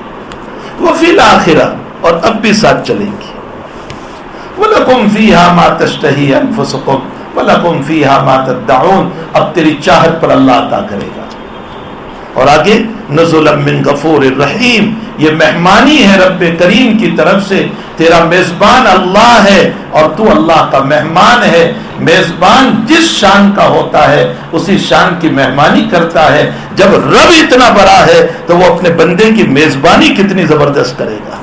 S1: وفی الآخرہ، اور اب بھی ساتھ چلیں گے. وَلَكُمْ فِيهَا مَا تَشْتَهِي أَنفُسُكُمْ وَلَكُمْ فِيهَا مَا تَدَّعُونَ. اب تیری چاہت پر اللہ عطا کرے گا. اور آگے نزلا من غفور الرحیم، یہ مہمانی ہے رب کریم کی طرف سے. تیرا میزبان اللہ ہے اور تو اللہ کا مہمان ہے. میزبان جس شان کا ہوتا ہے اسی شان کی مہمانی کرتا ہے. جب رب اتنا بڑا ہے تو وہ اپنے بندے کی میزبانی کتنی زبردست کرے گا.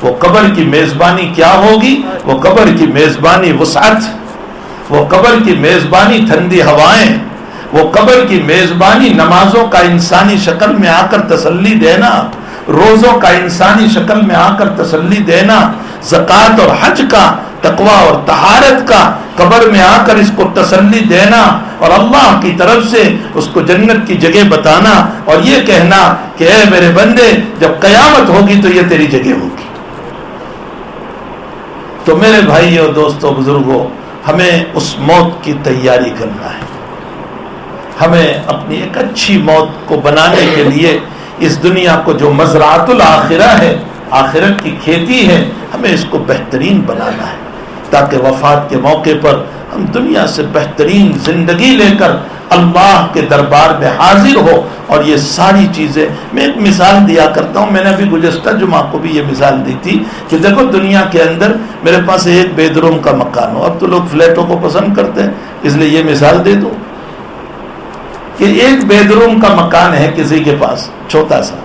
S1: وہ قبر کی میزبانی کیا ہوگی؟ وہ قبر کی میزبانی وسعت، وہ قبر کی میزبانی ٹھنڈی ہوائیں، وہ قبر کی میزبانی نمازوں کا انسانی شکل میں آ کر تسلی دینا، روزوں کا انسانی شکل میں آ کر تسلی دینا، زکوٰۃ اور حج کا، تقویٰ اور طہارت کا قبر میں آ کر اس کو تسلی دینا، اور اللہ کی طرف سے اس کو جنت کی جگہ بتانا، اور یہ کہنا کہ اے میرے بندے جب قیامت ہوگی تو یہ تیری جگہ ہوگی. تو میرے بھائیو دوستو بزرگوں، ہمیں اس موت کی تیاری کرنا ہے. ہمیں اپنی ایک اچھی موت کو بنانے کے لیے اس دنیا کو جو مزرعۃ الآخرہ ہے، آخرت کی کھیتی ہے، ہمیں اس کو بہترین بنانا ہے تاکہ وفات کے موقع پر ہم دنیا سے بہترین زندگی لے کر اللہ کے دربار میں حاضر ہو. اور یہ ساری چیزیں میں ایک مثال دیا کرتا ہوں، میں نے ابھی گزشتہ جمعہ کو بھی یہ مثال دی تھی کہ دیکھو دنیا کے اندر میرے پاس ایک بیڈ روم کا مکان ہو. اب تو لوگ فلیٹوں کو پسند کرتے ہیں، اس لیے یہ مثال دے دوں کہ ایک بیڈ روم کا مکان ہے کسی کے پاس چھوٹا سا،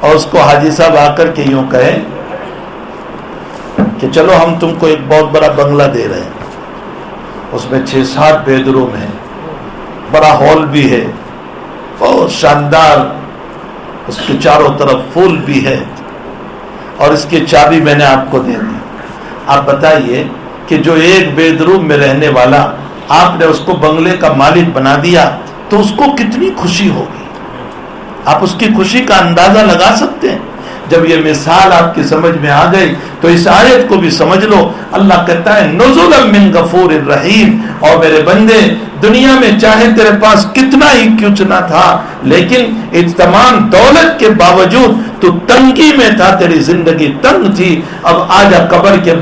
S1: اور اس کو حاجی صاحب آ کر کے یوں کہیں کہ چلو ہم تم کو ایک بہت بڑا بنگلہ دے رہے ہیں، اس میں 6-7 بیڈ روم ہیں، بڑا ہال بھی ہے، بہت شاندار، اس کے چاروں طرف پھول بھی ہے، اور اس کی چابی میں نے آپ کو دے دی. آپ بتائیے کہ جو ایک بیڈ روم میں رہنے والا آپ نے اس کو بنگلے کا مالک بنا دیا تو اس کو کتنی خوشی ہوگی. آپ اس کی خوشی کا اندازہ لگا سکتے ہیں. جب یہ مثال آپ کی سمجھ میں آ گئی تو اس آیت کو بھی سمجھ لو. اللہ کہتا ہے نزلا من غفور الرحیم. اور میرے بندے دنیا میں چاہے تیرے پاس کتنا ہی کچھ نہ تھا لیکن اس تمام دولت کے باوجود تو تنگی میں تھا، تیری زندگی تنگ تھی. اب آجا قبر کے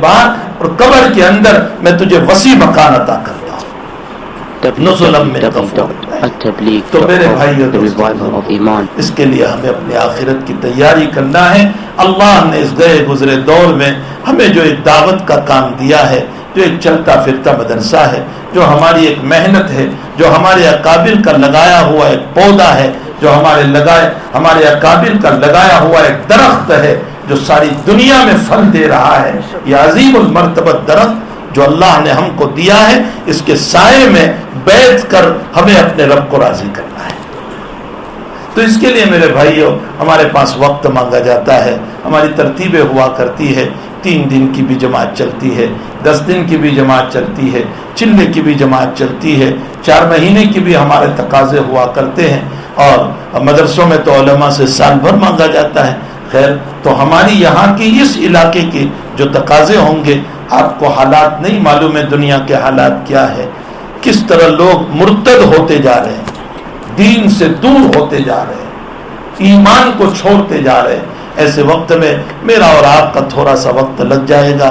S1: بعد اور قبر کے اندر میں تجھے وسیع مکان عطا کرتا ہوں. تو میرے بھائیو اس کے لیے ہمیں اپنی آخرت کی تیاری کرنا ہے. اللہ نے اس گئے گزرے دور میں ہمیں جو ایک دعوت کا کام دیا ہے، جو ایک چلتا پھرتا مدرسہ ہے، جو ہماری ایک محنت ہے، جو ہمارے اکابر کا لگایا ہوا ایک پودا ہے، جو ہمارے اکابر کا لگایا ہوا ایک درخت ہے جو ساری دنیا میں پھل دے رہا ہے. یہ عظیم المرتبت درخت جو اللہ نے ہم کو دیا ہے، اس کے سائے میں بیٹھ کر ہمیں اپنے رب کو راضی کرنا ہے. تو اس کے لیے میرے بھائیوں ہمارے پاس وقت مانگا جاتا ہے. ہماری ترتیبیں ہوا کرتی ہے، 3 دن کی بھی جماعت چلتی ہے، 10 دن کی بھی جماعت چلتی ہے، چلے کی بھی جماعت چلتی ہے، 4 مہینے کی بھی ہمارے تقاضے ہوا کرتے ہیں. اور مدرسوں میں تو علماء سے سال بھر مانگا جاتا ہے. خیر، تو ہماری یہاں کی اس علاقے کے جو تقاضے ہوں گے، آپ کو حالات نہیں معلوم ہے دنیا کے حالات کیا ہے، کس طرح لوگ مرتد ہوتے جا رہے ہیں، دین سے دور ہوتے جا رہے ہیں، ایمان کو چھوڑتے جا رہے ہیں. ایسے وقت میں میرا اور آپ کا تھوڑا سا وقت لگ جائے گا،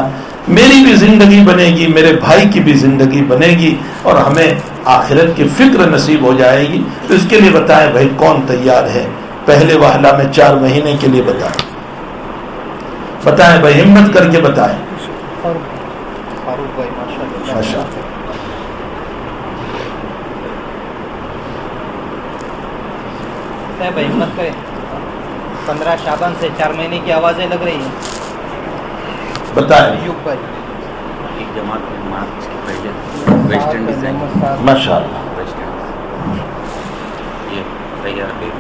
S1: میری بھی زندگی بنے گی، میرے بھائی کی بھی زندگی بنے گی، اور ہمیں آخرت کی فکر نصیب ہو جائے گی. تو اس کے لیے بتائیں بھائی کون تیار ہے؟ پہلے وہلہ میں 4 مہینے کے لیے بتائیں بتائیں بھائی، ہمت کر کے بتائیں.
S3: فاروق بھائی ماشاء
S1: ماشاء
S3: اللہ. بھائی ہمت کریں. 15 شعبان سے 4 مہینے کی آوازیں لگ رہی ہیں.
S1: بتائیں.
S3: ایوب بھائی
S4: ایک جماعت میں مارچ کے پہلے ویسٹ انڈیز ہے.
S1: ماشاء اللہ.
S4: ویسٹ انڈیز یہ تیار ہے.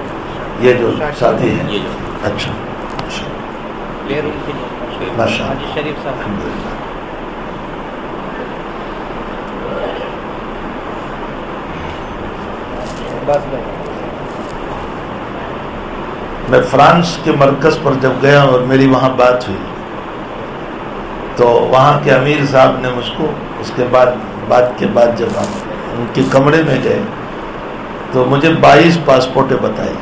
S1: یہ جو ساتھی ہیں.
S4: یہ جو
S1: اچھا
S3: بیرون کے لیے
S1: ماشاء
S3: حاجی
S1: اللہ.
S3: شریف صاحب.
S1: الحمدللہ.
S3: بس بھائی
S1: میں فرانس کے مرکز پر جب گیا اور میری وہاں بات ہوئی تو وہاں کے امیر صاحب نے مجھ کو اس کے بعد بات کے بعد جب ہم ان کے کمرے میں گئے تو مجھے 22 پاسپورٹیں بتائی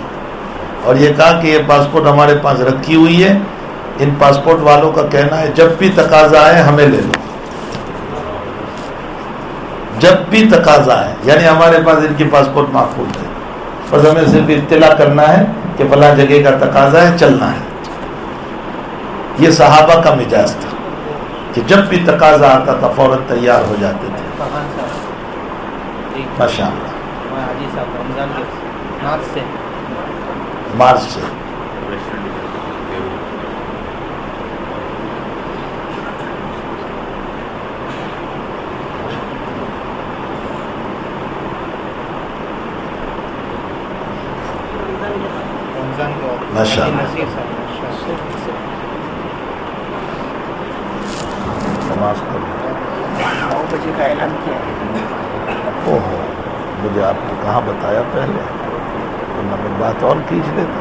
S1: اور یہ کہا کہ یہ پاسپورٹ ہمارے پاس رکھی ہوئی ہے. ان پاسپورٹ والوں کا کہنا ہے جب بھی تقاضا آئے ہمیں لے لو. جب بھی تقاضا ہے یعنی ہمارے پاس ان کی پاسپورٹ محفوظ ہے، بس ہمیں صرف اطلاع کرنا ہے کہ فلاں جگہ کا تقاضا ہے، چلنا ہے. یہ صحابہ کا مزاج تھا کہ جب بھی تقاضا آتا تھا فوراً تیار ہو جاتے تھے.
S3: فہان صاحب جی
S1: ماشاء اللہ.
S3: میں حاجی صاحب رمضان کے ناز سے
S1: مارچ سے.
S4: ویسٹ انڈیز بیرون.
S3: رمضان کے بعد
S1: ماشاء
S3: حاجی
S1: اللہ.
S3: نصیر صاحب ماشاء اللہ.
S1: نماز پڑھ.
S3: 9 بجے کا اعلان کیا ہے.
S1: اوہو، مجھے آپ نے کہاں بتایا پہلے، ورنہ میں بات اور کھینچ لیتا.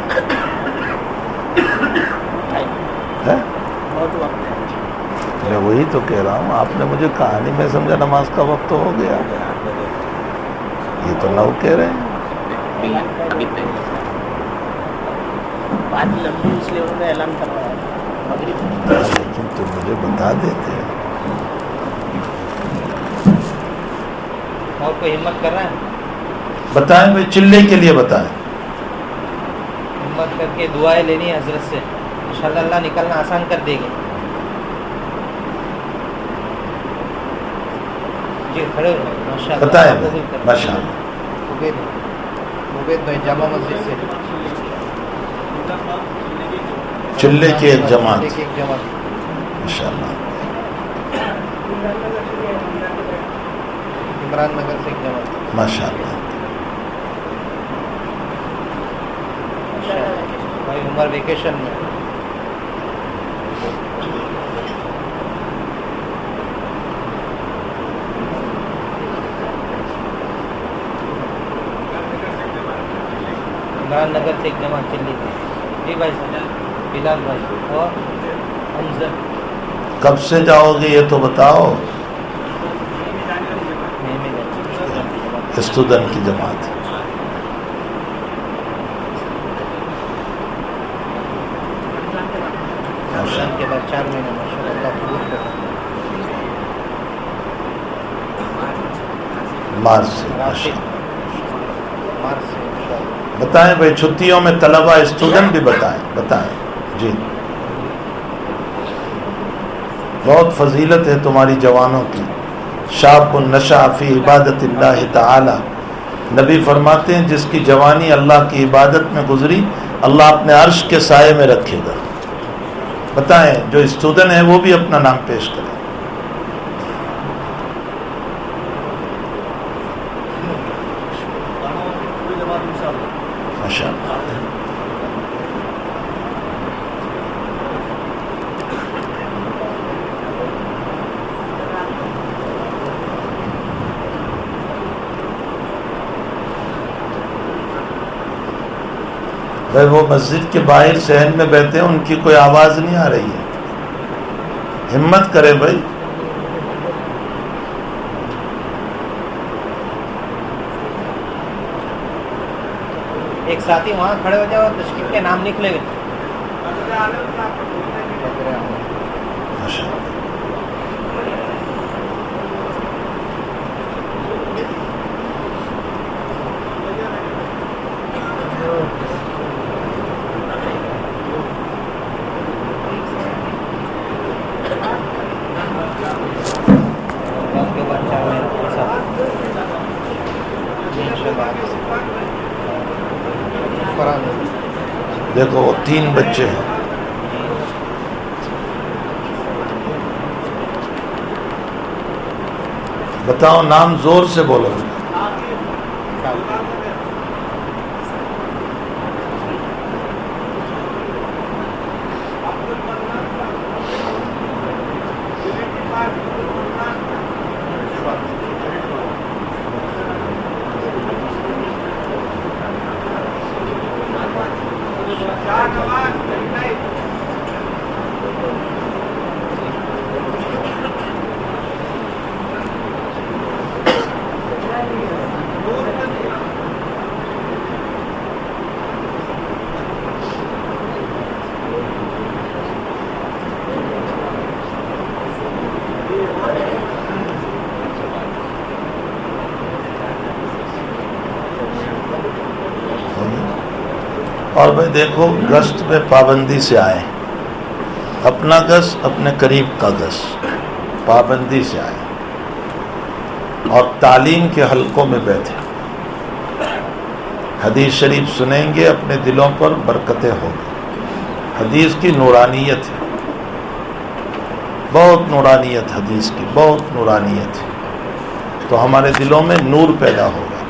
S1: ہے؟
S3: بہت وقت ہے.
S1: میں وہی تو کہہ رہا ہوں، آپ نے مجھے کہا نہیں، میں سمجھا نماز کا وقت تو ہو گیا. یہ تو 9 کہہ رہے ہیں.
S4: ابھی
S3: بات لمبی اس لیے انہوں نے اعلان کروایا مغرب.
S1: لیکن تم مجھے بتا دیتے.
S3: اور کوئی ہمت کر رہا ہے؟
S1: بتائیں بھائی، چلے کے لیے بتائیں.
S3: ہمت کر کے دعائیں لینی ہے حضرت سے، انشاءاللہ اللہ نکلنا آسان کر دے گی. جی کھڑے ہو ماشاءاللہ.
S1: بتائیں
S3: قبول
S1: بھائی.
S3: کریں.
S1: ماشاء اللہ.
S3: عبید بھائی جامع مسجد سے
S1: چلے کی ایک جماعت.
S3: ایک جماعت.
S1: ماشاء اللہ.
S3: عمران نگر سے ایک جماعت.
S1: ماشاء اللہ.
S3: بھائی عمر ویکیشن میں. عمران نگر سے ایک جماعت چلی تھی. جی بھائی صاحب بلال بھائی اور حمزہ.
S1: کب سے جاؤ گے یہ تو بتاؤ. اسٹوڈنٹ کی جماعت.
S3: رمضان کے بعد 4 مہینے ماشاءاللہ اللہ قبول کرے.
S1: مارچ سے. ماشاء اللہ.
S3: مارچ سے انشاءاللہ.
S1: بتائیں بھائی، چھٹیوں میں طلبہ اسٹوڈنٹ بھی بتائیں. بتائیں جی. بہت فضیلت ہے تمہاری جوانوں کی. شاب نشأ فی عبادت اللہ تعالی. نبی فرماتے ہیں جس کی جوانی اللہ کی عبادت میں گزری اللہ اپنے عرش کے سائے میں رکھے گا. بتائیں جو اسٹوڈنٹ ہیں وہ بھی اپنا نام پیش کریں. ماشاء اللہ. بھائی وہ مسجد کے باہر صحن میں بیٹھے ہیں، ان کی کوئی آواز نہیں آ رہی ہے. ہمت کرے بھائی.
S3: ایک ساتھی وہاں کھڑے ہو جاؤ اور تشکیل کے نام نکلے ہوئے.
S1: ماشاء اللہ. دیکھو وہ 3 بچے ہیں. بتاؤ نام زور سے بولو. اور بھائی دیکھو گشت پہ پابندی سے آئے، اپنا گز اپنے قریب کا گز پابندی سے آئے اور تعلیم کے حلقوں میں بیٹھے، حدیث شریف سنیں گے، اپنے دلوں پر برکتیں ہوں گی. حدیث کی نورانیت ہے، بہت نورانیت حدیث کی، بہت نورانیت ہے، تو ہمارے دلوں میں نور پیدا ہوگا.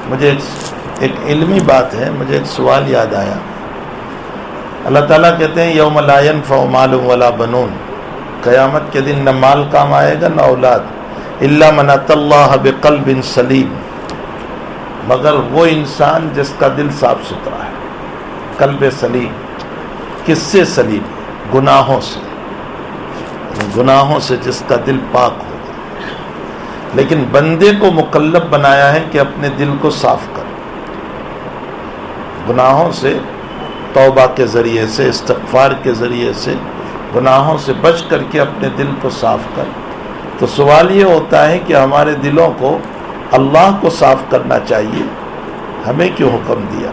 S1: مجھے ایک علمی بات ہے، مجھے ایک سوال یاد آیا. اللہ تعالیٰ کہتے ہیں یوم لا ينفع مال ولا بنون، قیامت کے دن نہ مال کام آئے گا نہ اولاد، الا من اتى اللہ بقلب سلیم، مگر وہ انسان جس کا دل صاف ستھرا ہے. قلب سلیم کس سے سلیم؟ گناہوں سے، گناہوں سے جس کا دل پاک ہوگا. لیکن بندے کو مکلف بنایا ہے کہ اپنے دل کو صاف کر، گناہوں سے توبہ کے ذریعے سے، استغفار کے ذریعے سے گناہوں سے بچ کر کے اپنے دل کو صاف کر. تو سوال یہ ہوتا ہے کہ ہمارے دلوں کو اللہ کو صاف کرنا چاہیے، ہمیں کیوں حکم دیا؟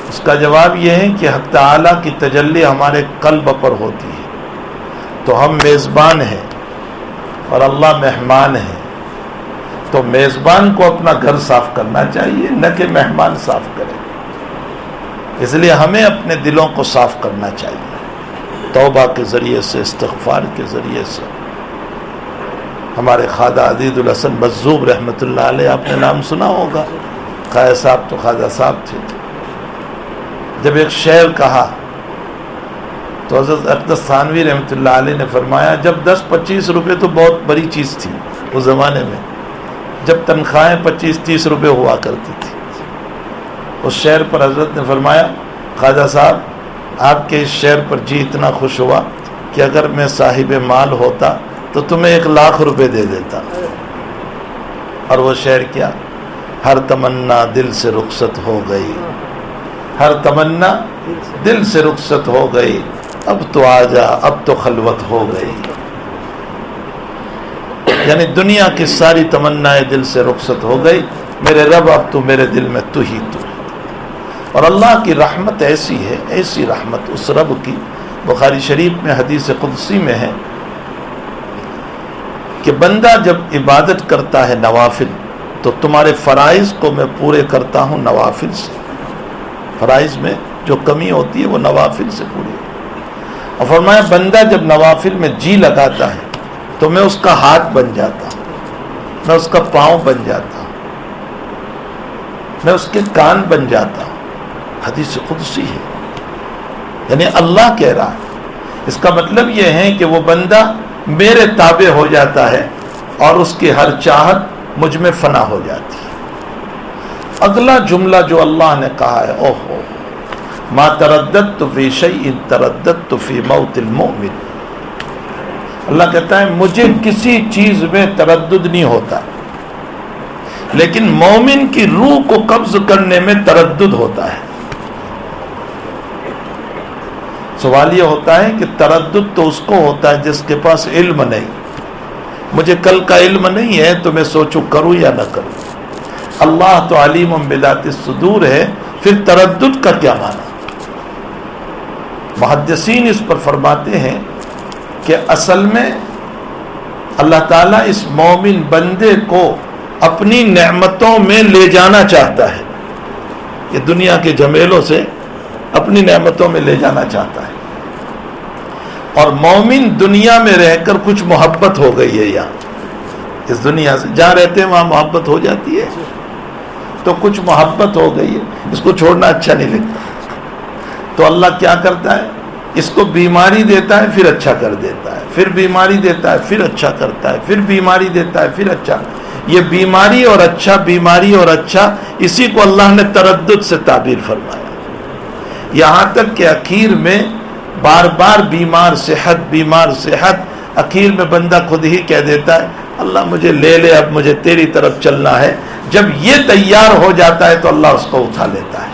S1: اس کا جواب یہ ہے کہ حق تعالیٰ کی تجلی ہمارے قلب پر ہوتی ہے، تو ہم میزبان ہیں اور اللہ مہمان ہے، تو میزبان کو اپنا گھر صاف کرنا چاہیے، نہ کہ مہمان صاف کرے. اس لیے ہمیں اپنے دلوں کو صاف کرنا چاہیے توبہ کے ذریعے سے، استغفار کے ذریعے سے. ہمارے خواجہ عزیز الحسن مجذوب رحمۃ اللہ علیہ، آپ نے نام سنا ہوگا، خواجہ صاحب تو خواجہ صاحب تھے. جب ایک شعر کہا تو حضرت اقدس تھانوی رحمۃ اللہ علیہ نے فرمایا، جب 10-25 روپے تو بہت بڑی چیز تھی اس زمانے میں، جب تنخواہیں 25-30 روپے ہوا کرتی تھی. اس شعر پر حضرت نے فرمایا، خواجہ صاحب آپ کے اس شعر پر جی اتنا خوش ہوا کہ اگر میں صاحب مال ہوتا تو تمہیں 1,00,000 روپے دے دیتا. اور وہ شعر کیا؟ ہر تمنا دل سے رخصت ہو گئی، ہر تمنا دل سے رخصت ہو گئی، اب تو آجا اب تو خلوت ہو گئی. یعنی دنیا کی ساری تمنائیں دل سے رخصت ہو گئی، میرے رب اب تو میرے دل میں تو ہی تو. اور اللہ کی رحمت ایسی ہے، ایسی رحمت اس رب کی، بخاری شریف میں حدیث قدسی میں ہے کہ بندہ جب عبادت کرتا ہے نوافل، تو تمہارے فرائض کو میں پورے کرتا ہوں نوافل سے. فرائض میں جو کمی ہوتی ہے وہ نوافل سے پوری ہوتی ہے. اور فرمایا بندہ جب نوافل میں جی لگاتا ہے تو میں اس کا ہاتھ بن جاتا ہوں، میں اس کا پاؤں بن جاتا ہوں، میں اس کے کان بن جاتا ہوں. حدیث قدسی ہے، یعنی اللہ کہہ رہا ہے. اس کا مطلب یہ ہے کہ وہ بندہ میرے تابع ہو جاتا ہے اور اس کی ہر چاہت مجھ میں فنا ہو جاتی ہے. اگلا جملہ جو اللہ نے کہا ہے، اوہو ما ترددت فی شیء ترددت فی موت المؤمن. اللہ کہتا ہے مجھے کسی چیز میں تردد نہیں ہوتا، لیکن مومن کی روح کو قبض کرنے میں تردد ہوتا ہے. سوال یہ ہوتا ہے کہ تردد تو اس کو ہوتا ہے جس کے پاس علم نہیں. مجھے کل کا علم نہیں ہے تو میں سوچوں کروں یا نہ کروں. اللہ تو علیم بذات الصدور ہے، پھر تردد کا کیا معنی؟ محدثین اس پر فرماتے ہیں کہ اصل میں اللہ تعالیٰ اس مومن بندے کو اپنی نعمتوں میں لے جانا چاہتا ہے. کہ دنیا کے جھمیلوں سے اپنی نعمتوں میں لے جانا چاہتا ہے. اور مومن دنیا میں رہ کر کچھ محبت ہو گئی ہے یہاں اس دنیا سے, جہاں رہتے ہیں وہاں محبت ہو جاتی ہے, تو کچھ محبت ہو گئی ہے, اس کو چھوڑنا اچھا نہیں لگتا. تو اللہ کیا کرتا ہے, اس کو بیماری دیتا ہے پھر اچھا کر دیتا ہے, پھر بیماری دیتا ہے پھر اچھا کرتا ہے, پھر بیماری دیتا ہے پھر اچھا. یہ بیماری اور اچھا, بیماری اور اچھا, اسی کو اللہ نے تردد سے تعبیر فرمایا. یہاں تک کہ اخیر میں بار بار بیمار صحت, اخیر میں بندہ خود ہی کہہ دیتا ہے اللہ مجھے لے لے, اب مجھے تیری طرف چلنا ہے. جب یہ تیار ہو جاتا ہے تو اللہ اس کو اٹھا لیتا ہے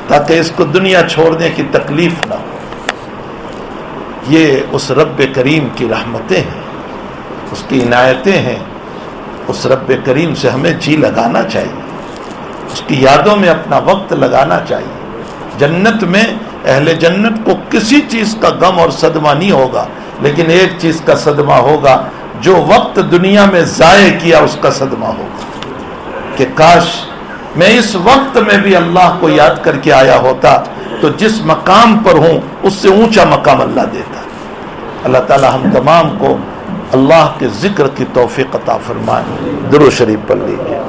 S1: تاکہ اس کو دنیا چھوڑنے کی تکلیف نہ ہو. یہ اس رب کریم کی رحمتیں ہیں, اس کی عنایتیں ہیں. اس رب کریم سے ہمیں جی لگانا چاہیے, اس کی یادوں میں اپنا وقت لگانا چاہیے. جنت میں اہل جنت کو کسی چیز کا غم اور صدمہ نہیں ہوگا, لیکن ایک چیز کا صدمہ ہوگا, جو وقت دنیا میں ضائع کیا اس کا صدمہ ہوگا کہ کاش میں اس وقت میں بھی اللہ کو یاد کر کے آیا ہوتا تو جس مقام پر ہوں اس سے اونچا مقام اللہ دیتا. اللہ تعالی ہم تمام کو اللہ کے ذکر کی توفیق عطا فرمائے. درود شریف پڑھ لیجیے.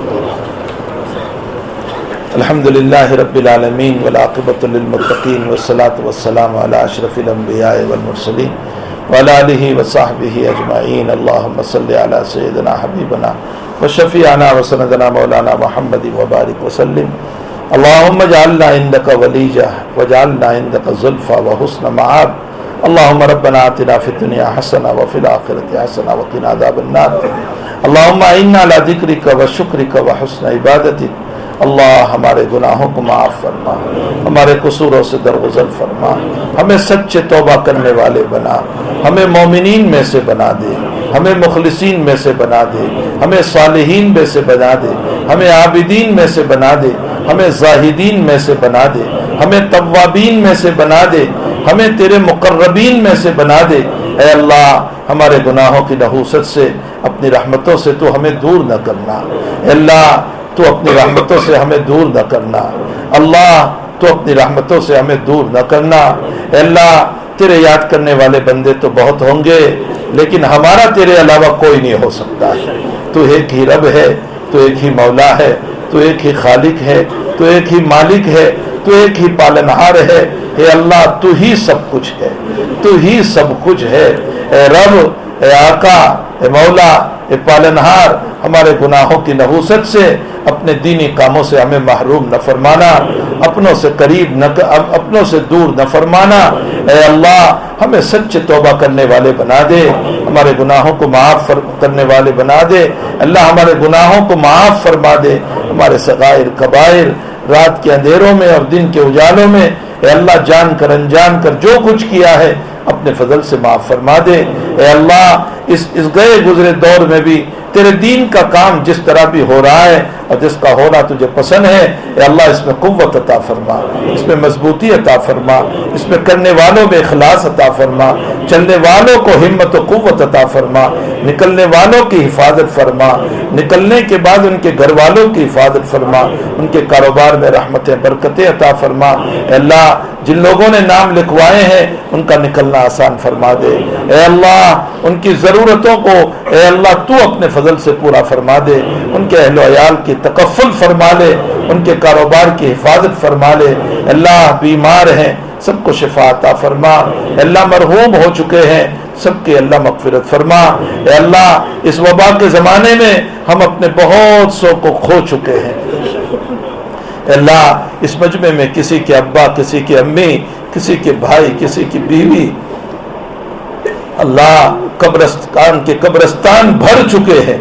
S1: الحمدللہ رب العالمین والعاقبۃ للمتقین والصلاۃ والسلام علی اشرف الانبیاء والمرسلین وعلی آلہ وصحبہ اجمعین. اللہم صلی علی سیدنا حبیبنا وشفیعنا وسندنا مولانا محمد وبارک وسلم. اللہم اجعلنا عندک ولیجہ واجعلنا عندک زلفی وحسن مآب. اللہم ربنا آتنا فی الدنیا حسنہ وفی الآخرۃ حسنہ وقنا عذاب النار. اللہم اعنا علی ذکرک وشکرک وحسن عبادتک. اللہ ہمارے گناہوں کو معاف فرما, ہمارے قصوروں سے درگزر فرما, ہمیں سچے توبہ کرنے والے بنا, ہمیں مومنین میں سے بنا دے, ہمیں مخلصین میں سے بنا دے, ہمیں صالحین میں سے بنا دے, ہمیں عابدین میں سے بنا دے, ہمیں زاہدین میں سے بنا دے, ہمیں توابین میں سے بنا دے, ہمیں تیرے مقربین میں سے بنا دے. اے اللہ ہمارے گناہوں کی نحوست سے, اپنی رحمتوں سے تو ہمیں دور نہ کرنا. اے اللہ تو اپنی رحمتوں سے ہمیں دور نہ کرنا. اللہ تو اپنی رحمتوں سے ہمیں دور نہ کرنا. اے اللہ تیرے یاد کرنے والے بندے تو بہت ہوں گے, لیکن ہمارا تیرے علاوہ کوئی نہیں ہو سکتا ہے. تو ایک ہی رب ہے, تو ایک ہی مولا ہے, تو ایک ہی خالق ہے, تو ایک ہی مالک ہے, تو ایک ہی پالنہار ہے. اے اللہ تو ہی سب کچھ ہے, تو ہی سب کچھ ہے. اے رب, اے آقا, اے مولا, اے پالنہار, ہمارے گناہوں کی نحوست سے, اپنے دینی کاموں سے ہمیں محروم نہ فرمانا, اپنوں سے قریب نہ, اپنوں سے دور نہ فرمانا. اے اللہ ہمیں سچے توبہ کرنے والے بنا دے, ہمارے گناہوں کو معاف کرنے والے بنا دے. اللہ ہمارے گناہوں کو معاف فرما دے, ہمارے صغائر کبائر رات کے اندھیروں میں اور دن کے اجالوں میں. اے اللہ جان کر انجان کر جو کچھ کیا ہے اپنے فضل سے معاف فرما دے. اے اللہ اس گئے گزرے دور میں بھی تیرے دین کا کام جس طرح بھی ہو رہا ہے اور جس کا ہونا تجھے پسند ہے, اے اللہ اس میں قوت عطا فرما, اس میں مضبوطی عطا فرما, اس میں کرنے والوں میں اخلاص عطا فرما, چلنے والوں کو ہمت و قوت عطا فرما, نکلنے والوں کی حفاظت فرما, نکلنے کے بعد ان کے گھر والوں کی حفاظت فرما, ان کے کاروبار میں رحمتیں برکتیں عطا فرما. اے اللہ جن لوگوں نے نام لکھوائے ہیں ان کا نکلنا آسان فرما دے. اے اللہ ان کی ضرورتوں کو اے اللہ تو اپنے فضل سے پورا فرما دے, ان کے اہل و عیال کی تکفل فرما لے, ان کے کاروبار کی حفاظت فرما لے. اللہ بیمار ہیں سب کو شفا عطا فرما. اللہ مرحوم ہو چکے ہیں سب کے اللہ مغفرت فرما. اے اللہ اس وبا کے زمانے میں ہم اپنے بہت سو کو کھو چکے ہیں. اللہ اس مجمع میں کسی کے ابا, کسی کی امی, کسی کے بھائی, کسی کی بیوی, اللہ قبرستان کے قبرستان بھر چکے ہیں.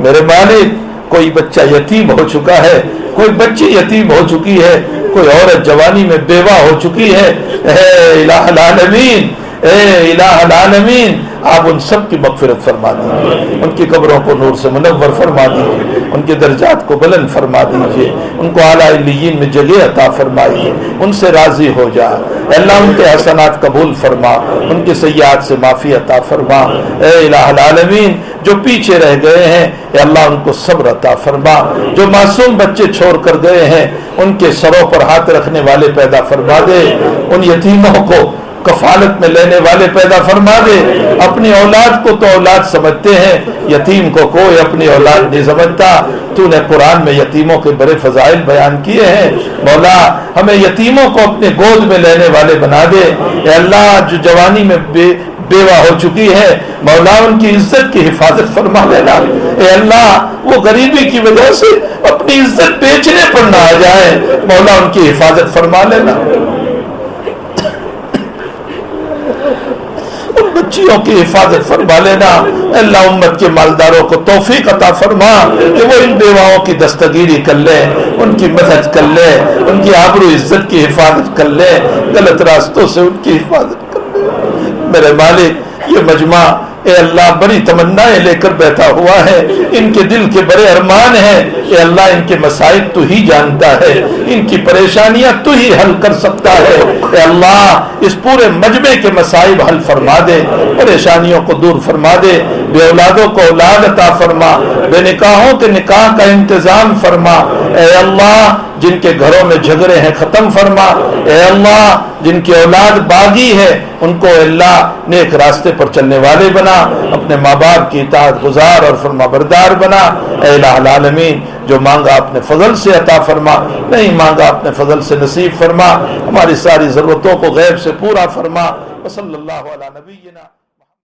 S1: میرے مالک کوئی بچہ یتیم ہو چکا ہے, کوئی بچی یتیم ہو چکی ہے, کوئی عورت جوانی میں بیوہ ہو چکی ہے. اے الہ العالمین, اے الہ العالمین آپ ان سب کی مغفرت فرما دیجیے، ان کی قبروں کو نور سے منور فرما دیجیے، ان کے درجات کو بلند فرما دیجیے، ان کو اعلیٰ علیین میں جگہ عطا فرمائیے، ان سے راضی ہو جا اے اللہ، ان کے حسنات قبول فرما، ان کے سیئات سے معافی عطا فرما اے الہ العالمین۔ جو پیچھے رہ گئے ہیں اے اللہ ان کو صبر عطا فرما، جو معصوم بچے چھوڑ کر گئے ہیں ان کے سروں پر ہاتھ رکھنے والے پیدا فرما دے، ان یتیموں کو کفالت میں لینے والے پیدا فرما دے۔ اپنی اولاد کو تو اولاد سمجھتے ہیں، یتیم کو کوئی اپنی اولاد نہیں سمجھتا۔ تو نے قرآن میں یتیموں کے بڑے فضائل بیان کیے ہیں، مولا ہمیں یتیموں کو اپنے گود میں لینے والے بنا دے۔ اے اللہ جو جوانی میں بیوہ ہو چکی ہے مولا ان کی عزت کی حفاظت فرما لینا۔ اے اللہ وہ غریبی کی وجہ سے اپنی عزت بیچنے پر نہ آ جائے، مولا ان کی حفاظت فرما لینا۔ بچیوں کی حفاظت فرما لینا۔ اللہ امت کے مالداروں کو توفیق عطا فرما کہ وہ ان بیواؤں کی دستگیری کر لے، ان کی مدد کر لے، ان کی آبرو عزت کی حفاظت کر لے، غلط راستوں سے ان کی حفاظت کر لے۔ میرے مالک یہ مجمع اے اللہ بڑی تمنائیں لے کر بیٹھا ہوا ہے، ان کے دل کے بڑے ارمان ہیں، اے اللہ ان کے مسائل تو ہی جانتا ہے، ان کی پریشانیاں تو ہی حل کر سکتا ہے۔ اے اللہ اس پورے مجمع کے مسائل حل فرما دے، پریشانیوں کو دور فرما دے، بے اولادوں کو اولاد عطا فرما، بے نکاحوں کے نکاح کا انتظام فرما۔ اے اللہ جن کے گھروں میں جھگڑے ہیں ختم فرما۔ اے اللہ جن کی اولاد باغی ہے ان کو اللہ نیک راستے پر چلنے والے بنا، اپنے ماں باپ کی اطاعت گزار اور فرما بردار بنا۔ اے الہ العالمین جو مانگا اپنے فضل سے عطا فرما، نہیں مانگا اپنے فضل سے نصیب فرما، ہماری ساری ضرورتوں کو غیب سے پورا فرما۔ وصلی اللہ علی نبینا